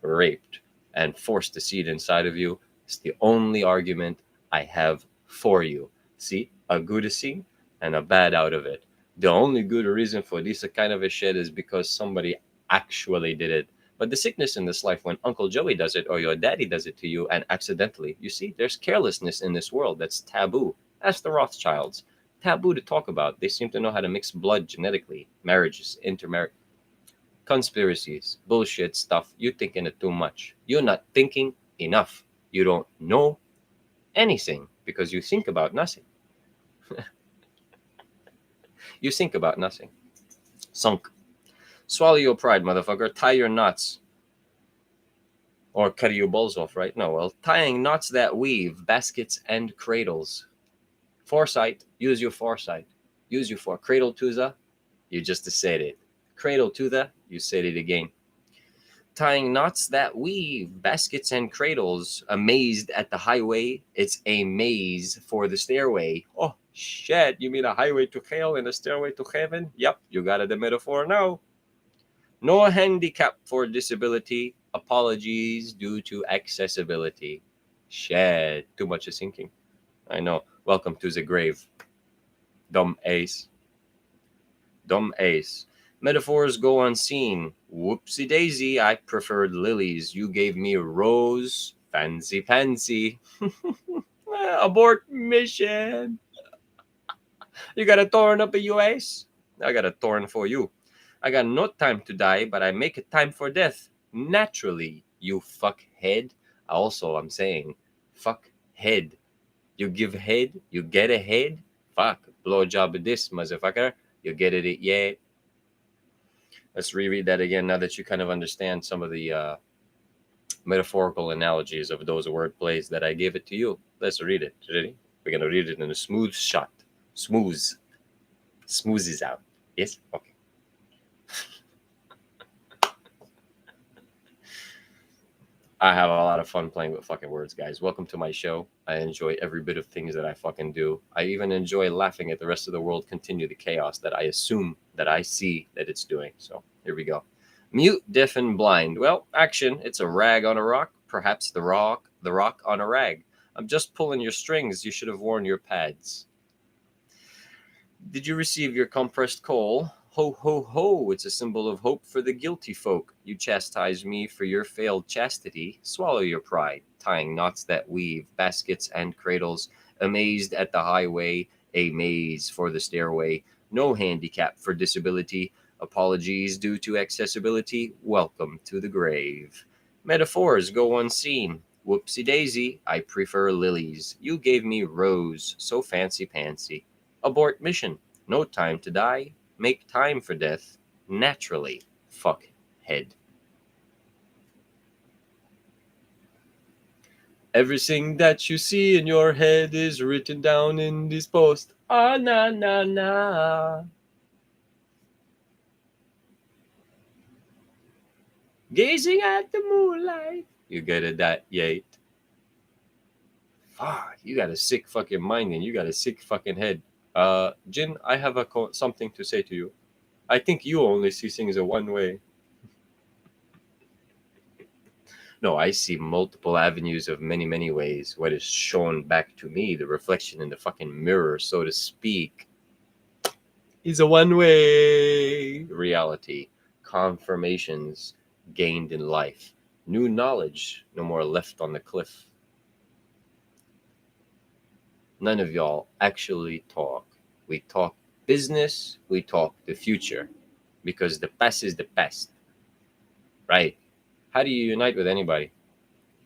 raped and forced to see it inside of you, it's the only argument I have for you. See, a good scene and a bad out of it. The only good reason for this kind of a shit is because somebody actually did it. But the sickness in this life, when Uncle Joey does it or your daddy does it to you and accidentally, you see, there's carelessness in this world that's taboo. Ask the Rothschilds. Taboo to talk about. They seem to know how to mix blood genetically. Marriages, intermarriage, conspiracies, bullshit stuff. You're thinking it too much. You're not thinking enough. You don't know anything because you think about nothing. You think about nothing. Sunk. Swallow your pride, motherfucker. Tie your knots. Or cut your balls off, right? No, well, tying knots that weave, baskets and cradles. Foresight. Use your foresight. Use your cradle to the. You just said it. Cradle to the. You said it again. Tying knots that weave, baskets and cradles. Amazed at the highway. It's a maze for the stairway. Oh, shit. You mean a highway to hell and a stairway to heaven? Yep, you got it, the metaphor now. No handicap for disability. Apologies due to accessibility. Shit, too much is thinking. I know. Welcome to the grave. Dumb ace. Dumb ace. Metaphors go unseen. Whoopsie daisy, I preferred lilies. You gave me a rose. Fancy pansy. Abort mission. You got a thorn up in your ace? I got a thorn for you. I got no time to die, but I make it time for death. Naturally, you fuckhead. Also, I'm saying, fuck head. You give head, you get a head. Fuck, blowjob with this motherfucker. You get it, yeah. Let's reread that again now that you kind of understand some of the metaphorical analogies of those word plays that I gave it to you. Let's read it. Ready? We're gonna read it in a smooth shot. Smooth. Smooth is out. Yes? Okay. I have a lot of fun playing with fucking words, guys. Welcome to my show. I enjoy every bit of things that I fucking do. I even enjoy laughing at the rest of the world continue the chaos that I assume that I see that it's doing. So here we go. Mute, deaf, and blind. Well, action. It's a rag on a rock. Perhaps the rock on a rag. I'm just pulling your strings. You should have worn your pads. Did you receive your compressed coal? Ho, ho, ho, it's a symbol of hope for the guilty folk. You chastise me for your failed chastity. Swallow your pride, tying knots that weave, baskets and cradles, amazed at the highway, a maze for the stairway, no handicap for disability, apologies due to accessibility, welcome to the grave. Metaphors go unseen. Whoopsie daisy, I prefer lilies. You gave me rose, so fancy pantsy. Abort mission, no time to die. Make time for death. Naturally, fuck head. Everything that you see in your head is written down in this post. Ah, na, na, na. Gazing at the moonlight. You get it, that yet. Fuck, you got a sick fucking mind and you got a sick fucking head. Jin, I have something to say to you. I think you only see things in one way. No, I see multiple avenues of many, many ways. What is shown back to me, the reflection in the fucking mirror, so to speak, is a one-way reality. Confirmations gained in life. New knowledge, no more left on the cliff. None of y'all actually talk. We talk business, we talk the future, because the past is the past, right? How do you unite with anybody?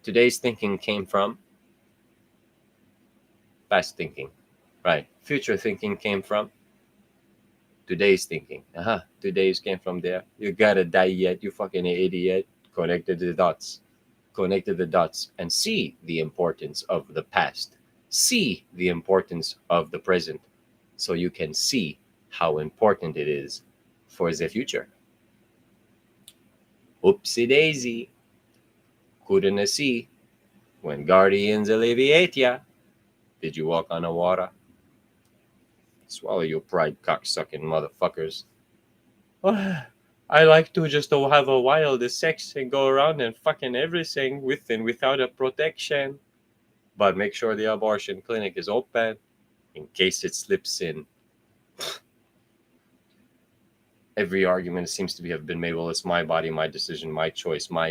Today's thinking came from past thinking, right? Future thinking came from today's thinking. Today's came from there. You gotta die yet, you fucking idiot. Connected the dots. Connected the dots and see the importance of the past. See the importance of the present, so you can see how important it is for the future. Oopsie daisy. Couldn't see when guardians alleviate ya. Did you walk on the water? Swallow your pride, cocksucking motherfuckers. I like to just have a wild sex and go around and fucking everything with and without a protection. But make sure the abortion clinic is open in case it slips in. Every argument seems to have been made, well, it's my body, my decision, my choice, my,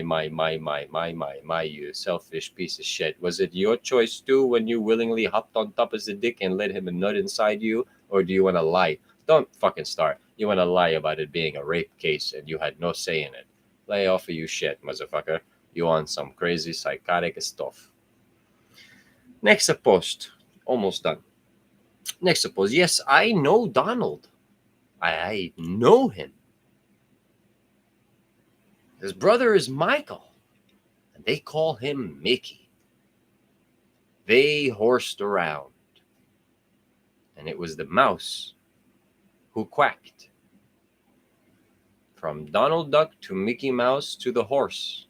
you selfish piece of shit. Was it your choice too when you willingly hopped on top of the dick and let him a nut inside you? Or do you want to lie? Don't fucking start. You want to lie about it being a rape case and you had no say in it. Lay off of you shit, motherfucker. You on some crazy psychotic stuff. Next post. Almost done. Next post. Yes, I know Donald. I know him. His brother is Michael, and they call him Mickey. They horsed around, and it was the mouse who quacked. From Donald Duck to Mickey Mouse to the horse.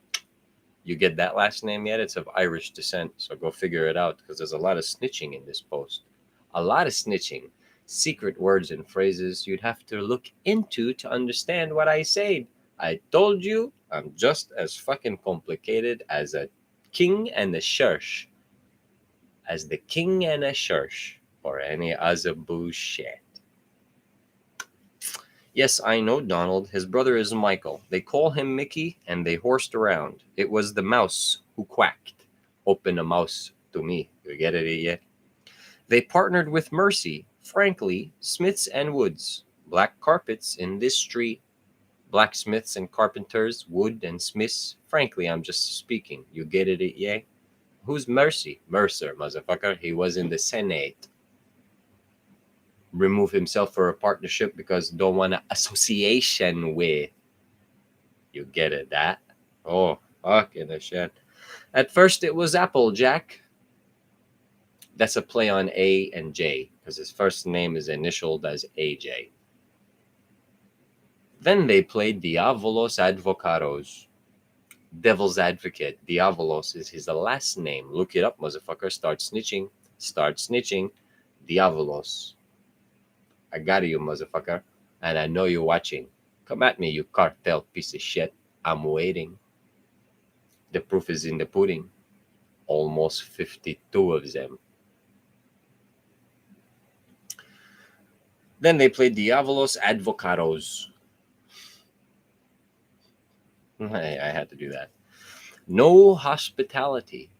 You get that last name yet? It's of Irish descent, so go figure it out, because there's a lot of snitching in this post. A lot of snitching. Secret words and phrases you'd have to look into to understand what I said. I told you I'm just as fucking complicated as a king and a church. As the king and a church, or any other bullshit. Yes, I know Donald. His brother is Michael. They call him Mickey, and they horsed around. It was the mouse who quacked. Open a mouse to me. You get it yet? They partnered with Mercy, Frankly, Smiths and Woods. Black carpets in this street. Blacksmiths and carpenters, Wood and Smiths. Frankly, I'm just speaking. You get it yet? Who's Mercy? Mercer, motherfucker. He was in the Senate. Remove himself for a partnership because don't want an association with. You get it, that? Oh, fucking the shit. At first it was Applejack. That's a play on A and J because his first name is initialed as AJ. Then they played Diavolos Advocados. Devil's Advocate. Diavolos is his last name. Look it up, motherfucker. Start snitching. Start snitching. Diavolos. I got you, motherfucker. And I know you're watching. Come at me, you cartel piece of shit. I'm waiting. The proof is in the pudding. Almost 52 of them. Then they played Diavolos Advocados. I had to do that. No hospitality.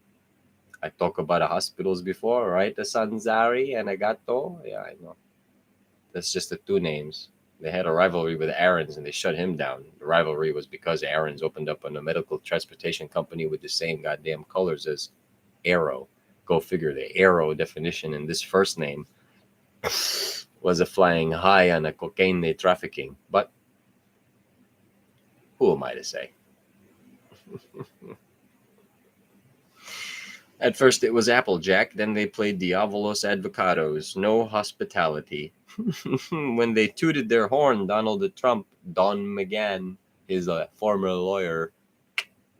I talked about the hospitals before, right? The Sanzari and Agato. Yeah, I know. That's just the two names. They had a rivalry with Aaron's and they shut him down. The rivalry was because Aaron's opened up a medical transportation company with the same goddamn colors as Arrow. Go figure. The Arrow definition in this first name was a flying high on a cocaine they trafficking. But who am I to say? At first it was Applejack, then they played Diavolos Advocados. No hospitality. When they tooted their horn, Donald Trump, Don McGahn, is a former lawyer.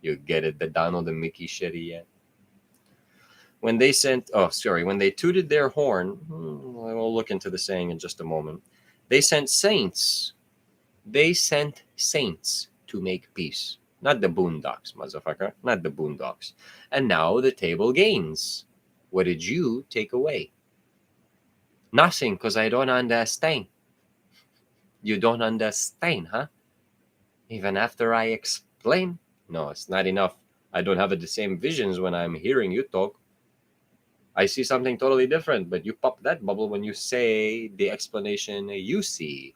You get it, the Donald and Mickey shitty yet? When they tooted their horn, we'll look into the saying in just a moment. They sent saints to make peace. Not the Boondocks, motherfucker. Not the Boondocks. And now the table gains. What did you take away? Nothing, because I don't understand. You don't understand, huh? Even after I explain? No, it's not enough. I don't have the same visions when I'm hearing you talk. I see something totally different, but you pop that bubble when you say the explanation you see.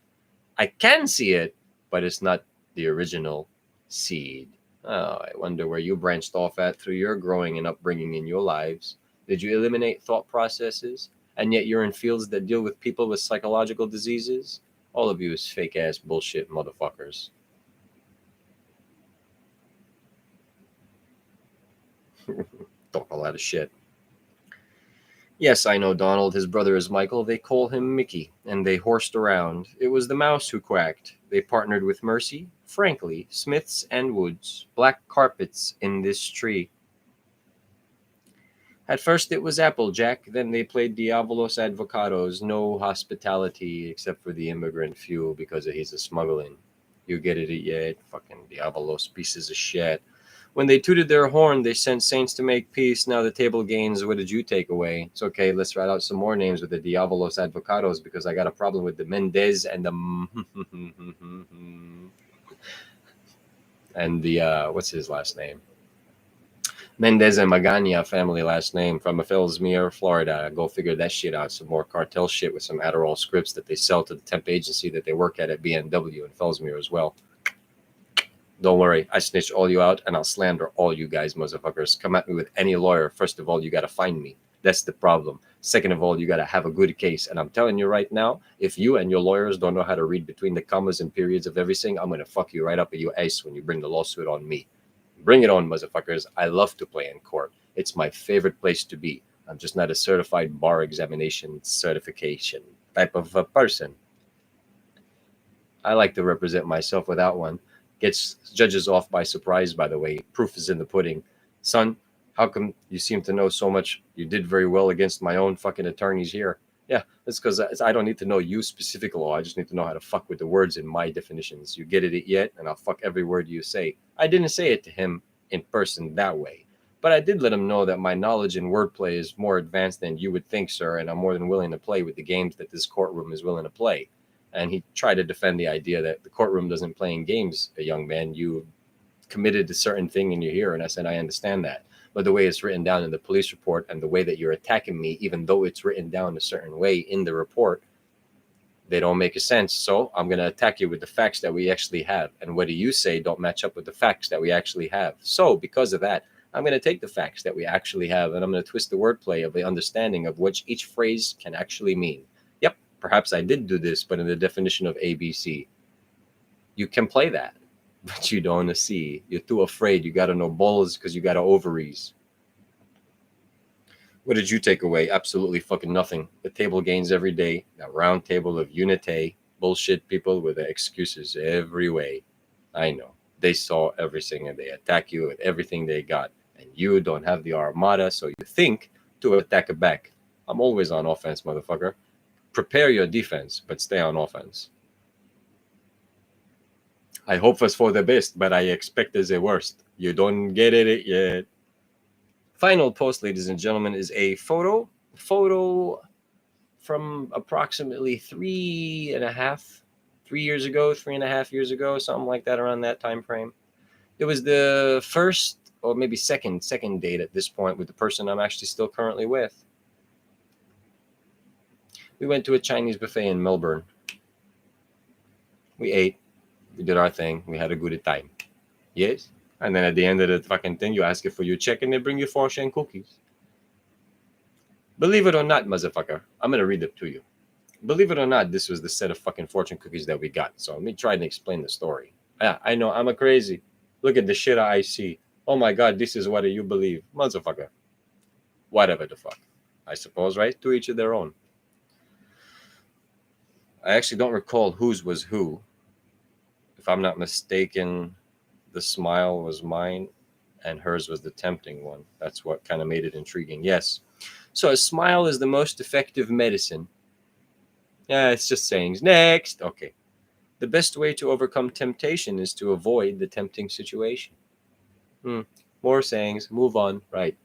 I can see it, but it's not the original seed. Oh, I wonder where you branched off at through your growing and upbringing in your lives. Did you eliminate thought processes? And yet you're in fields that deal with people with psychological diseases? All of you is fake ass bullshit motherfuckers. Talk a lot of shit. Yes, I know Donald. His brother is Michael. They call him Mickey, and they horsed around. It was the mouse who quacked. They partnered with Mercy, Frankly, Smiths and Woods. Black carpets in this tree. At first it was Applejack, then they played Diavolos Advocados. No hospitality except for the immigrant few because he's a smuggling. You get it yet? Fucking Diavolos pieces of shit. When they tooted their horn, they sent saints to make peace. Now the table gains. What did you take away? It's okay. Let's write out some more names with the Diavolos Advocados because I got a problem with the Mendez and the and the what's his last name? Mendez and Magana family last name from Fellsmere, Florida. Go figure that shit out. Some more cartel shit with some Adderall scripts that they sell to the temp agency that they work at BMW in Fellsmere as well. Don't worry, I snitch all you out and I'll slander all you guys, motherfuckers. Come at me with any lawyer. First of all, you got to find me. That's the problem. Second of all, you got to have a good case. And I'm telling you right now, if you and your lawyers don't know how to read between the commas and periods of everything, I'm going to fuck you right up at your ass when you bring the lawsuit on me. Bring it on, motherfuckers. I love to play in court. It's my favorite place to be. I'm just not a certified bar examination certification type of a person. I like to represent myself without one. Gets judges off by surprise, by the way. Proof is in the pudding. Son, how come you seem to know so much? You did very well against my own fucking attorneys here. Yeah, that's because I don't need to know you specific law. I just need to know how to fuck with the words in my definitions. You get it yet? And I'll fuck every word you say. I didn't say it to him in person that way. But I did let him know that my knowledge in wordplay is more advanced than you would think, sir. And I'm more than willing to play with the games that this courtroom is willing to play. And he tried to defend the idea that the courtroom doesn't play in games, a young man. You committed a certain thing and you're here. And I said, I understand that. But the way it's written down in the police report and the way that you're attacking me, even though it's written down a certain way in the report, they don't make a sense. So I'm going to attack you with the facts that we actually have. And what do you say don't match up with the facts that we actually have. So because of that, I'm going to take the facts that we actually have and I'm going to twist the wordplay of the understanding of what each phrase can actually mean. Yep, perhaps I did do this, but in the definition of ABC, you can play that, but you don't want to see. You're too afraid. You got to know balls because you got to ovaries. What did you take away? Absolutely fucking nothing. The table gains every day. That round table of unity. Bullshit people with their excuses every way. I know. They saw everything and they attack you with everything they got. And you don't have the armada, so you think to attack it back. I'm always on offense, motherfucker. Prepare your defense, but stay on offense. I hope for the best, but I expect the worst. You don't get it yet. Final post, ladies and gentlemen, is a photo from approximately 3.5 years ago, something like that, around that time frame. It was the first or maybe second date at this point with the person I'm actually still currently with. We went to a Chinese buffet in Melbourne. We ate, we did our thing, we had a good time. Yes. And then at the end of the fucking thing, you ask it for your check and they bring you 4 Shen cookies. Believe it or not, motherfucker, I'm going to read it to you. Believe it or not, this was the set of fucking fortune cookies that we got. So let me try and explain the story. Yeah, I know, I'm a crazy. Look at the shit I see. Oh my God, this is what you believe. Motherfucker. Whatever the fuck. I suppose, right? To each of their own. I actually don't recall whose was who. If I'm not mistaken, the smile was mine and hers was the tempting one. That's what kind of made it intriguing. Yes. So a smile is the most effective medicine. Yeah, it's just sayings. Next. Okay. The best way to overcome temptation is to avoid the tempting situation. More sayings. Move on. Right.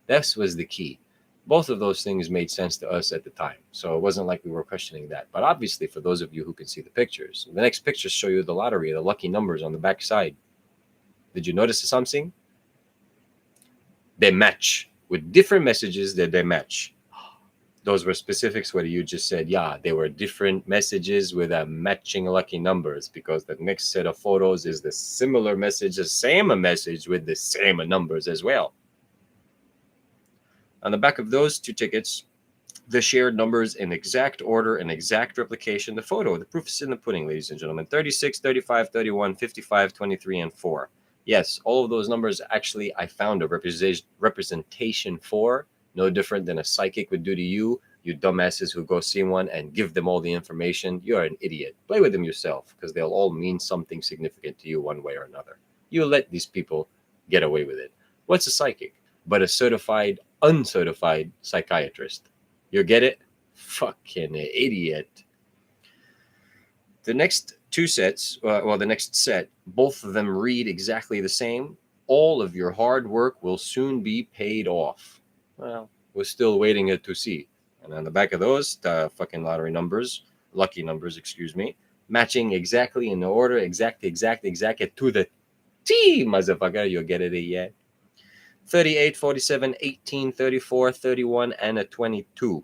This was the key. Both of those things made sense to us at the time. So it wasn't like we were questioning that. But obviously, for those of you who can see the pictures, the next pictures show you the lottery, the lucky numbers on the back side. Did you notice something? They match with different messages that they match. Those were specifics where you just said, yeah, they were different messages with matching lucky numbers, because the next set of photos is the similar message, the same message with the same numbers as well. On the back of those 2 tickets, the shared numbers in exact order and exact replication. The photo, the proof is in the pudding, ladies and gentlemen. 36, 35, 31, 55, 23, and 4. Yes, all of those numbers actually I found a representation for. No different than a psychic would do to you dumbasses who go see one and give them all the information. You're an idiot. Play with them yourself, because they'll all mean something significant to you one way or another. You let these people get away with it. What's a psychic but a certified, uncertified psychiatrist? You get it? Fucking idiot. The next 2 sets, the next set, both of them read exactly the same. All of your hard work will soon be paid off. Well, we're still waiting to see. And on the back of those, the fucking lottery numbers, lucky numbers, excuse me, matching exactly in the order, exact to the T, motherfucker. You'll get it yet. 38, 47, 18, 34, 31, and a 22.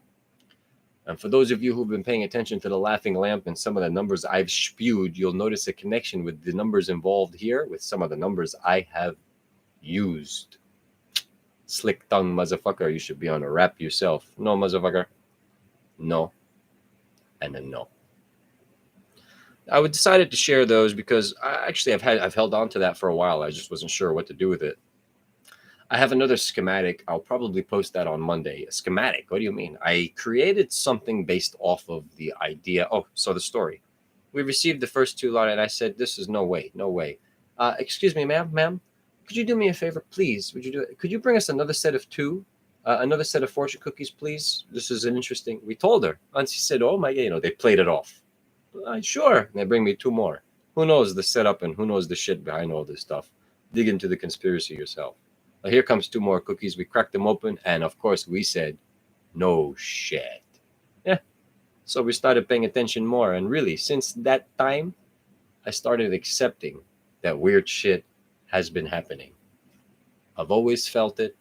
And for those of you who've been paying attention to the laughing lamp and some of the numbers I've spewed, you'll notice a connection with the numbers involved here with some of the numbers I have used. Slick tongue motherfucker, you should be on a rap yourself. No, motherfucker. No. And a no. I decided to share those because I've held on to that for a while. I just wasn't sure what to do with it. I have another schematic. I'll probably post that on Monday. A schematic? What do you mean? I created something based off of the idea. Oh, so the story. We received the first 2 lot, and I said, this is no way. Excuse me, ma'am. Could you do me a favor, please? Would you do it? Could you bring us another set of 2? Another set of fortune cookies, please? This is an interesting. We told her. And she said, oh my God, they played it off. Sure. And they bring me 2 more. Who knows the setup and who knows the shit behind all this stuff? Dig into the conspiracy yourself. Here comes 2 more cookies. We cracked them open, and of course we said, no shit. Yeah. So we started paying attention more. And really, since that time, I started accepting that weird shit has been happening. I've always felt it,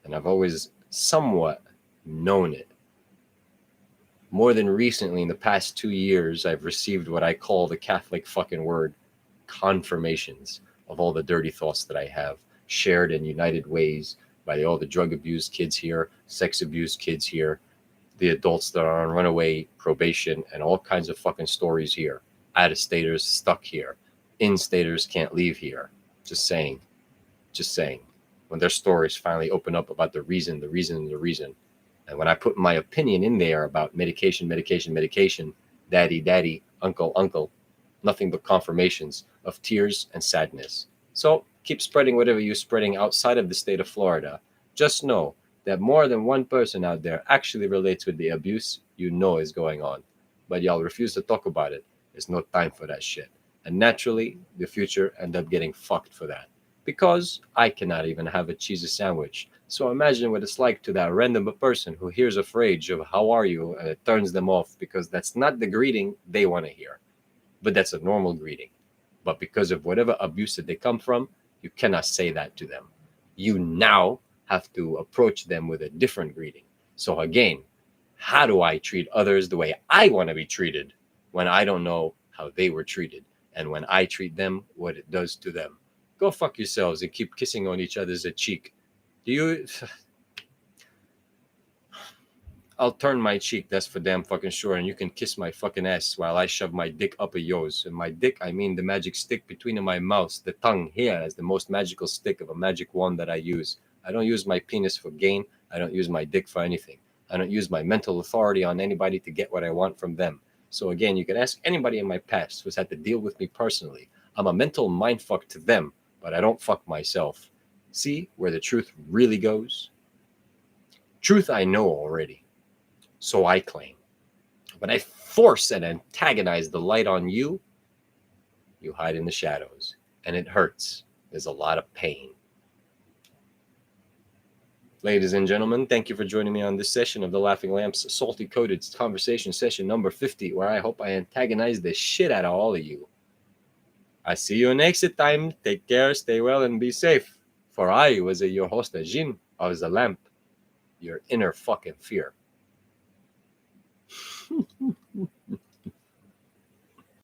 and I've always somewhat known it. More than recently, in the past 2 years, I've received what I call the Catholic fucking word confirmations of all the dirty thoughts that I have shared in united ways by all the drug abused kids here, sex abused kids here, the adults that are on runaway probation, and all kinds of fucking stories here. Out of staters stuck here. In staters can't leave here. Just saying. Just saying. When their stories finally open up about the reason. And when I put my opinion in there about medication, daddy, uncle, nothing but confirmations of tears and sadness. So keep spreading whatever you're spreading outside of the state of Florida. Just know that more than one person out there actually relates with the abuse you know is going on. But y'all refuse to talk about it. There's no time for that shit. And naturally, the future end up getting fucked for that. Because I cannot even have a cheesy sandwich. So imagine what it's like to that random person who hears a phrase of how are you and it turns them off because that's not the greeting they want to hear. But that's a normal greeting. But because of whatever abuse that they come from, you cannot say that to them. You now have to approach them with a different greeting. So again, how do I treat others the way I want to be treated when I don't know how they were treated? And when I treat them, what it does to them? Go fuck yourselves and keep kissing on each other's cheek. Do you... I'll turn my cheek, that's for damn fucking sure, and you can kiss my fucking ass while I shove my dick up a yours. And my dick, I mean the magic stick between my mouth. The tongue here is the most magical stick of a magic wand that I use. I don't use my penis for gain. I don't use my dick for anything. I don't use my mental authority on anybody to get what I want from them. So again, you can ask anybody in my past who's had to deal with me personally. I'm a mental mindfuck to them, but I don't fuck myself. See where the truth really goes? Truth I know already. So I claim. When I force and antagonize the light on you, you hide in the shadows. And it hurts. There's a lot of pain. Ladies and gentlemen, thank you for joining me on this session of the Laughing Lamps Salty Coded Conversation Session number 50, where I hope I antagonize the shit out of all of you. I see you next time. Take care, stay well, and be safe. For I was your host, Jin of the Lamp, your inner fucking fear.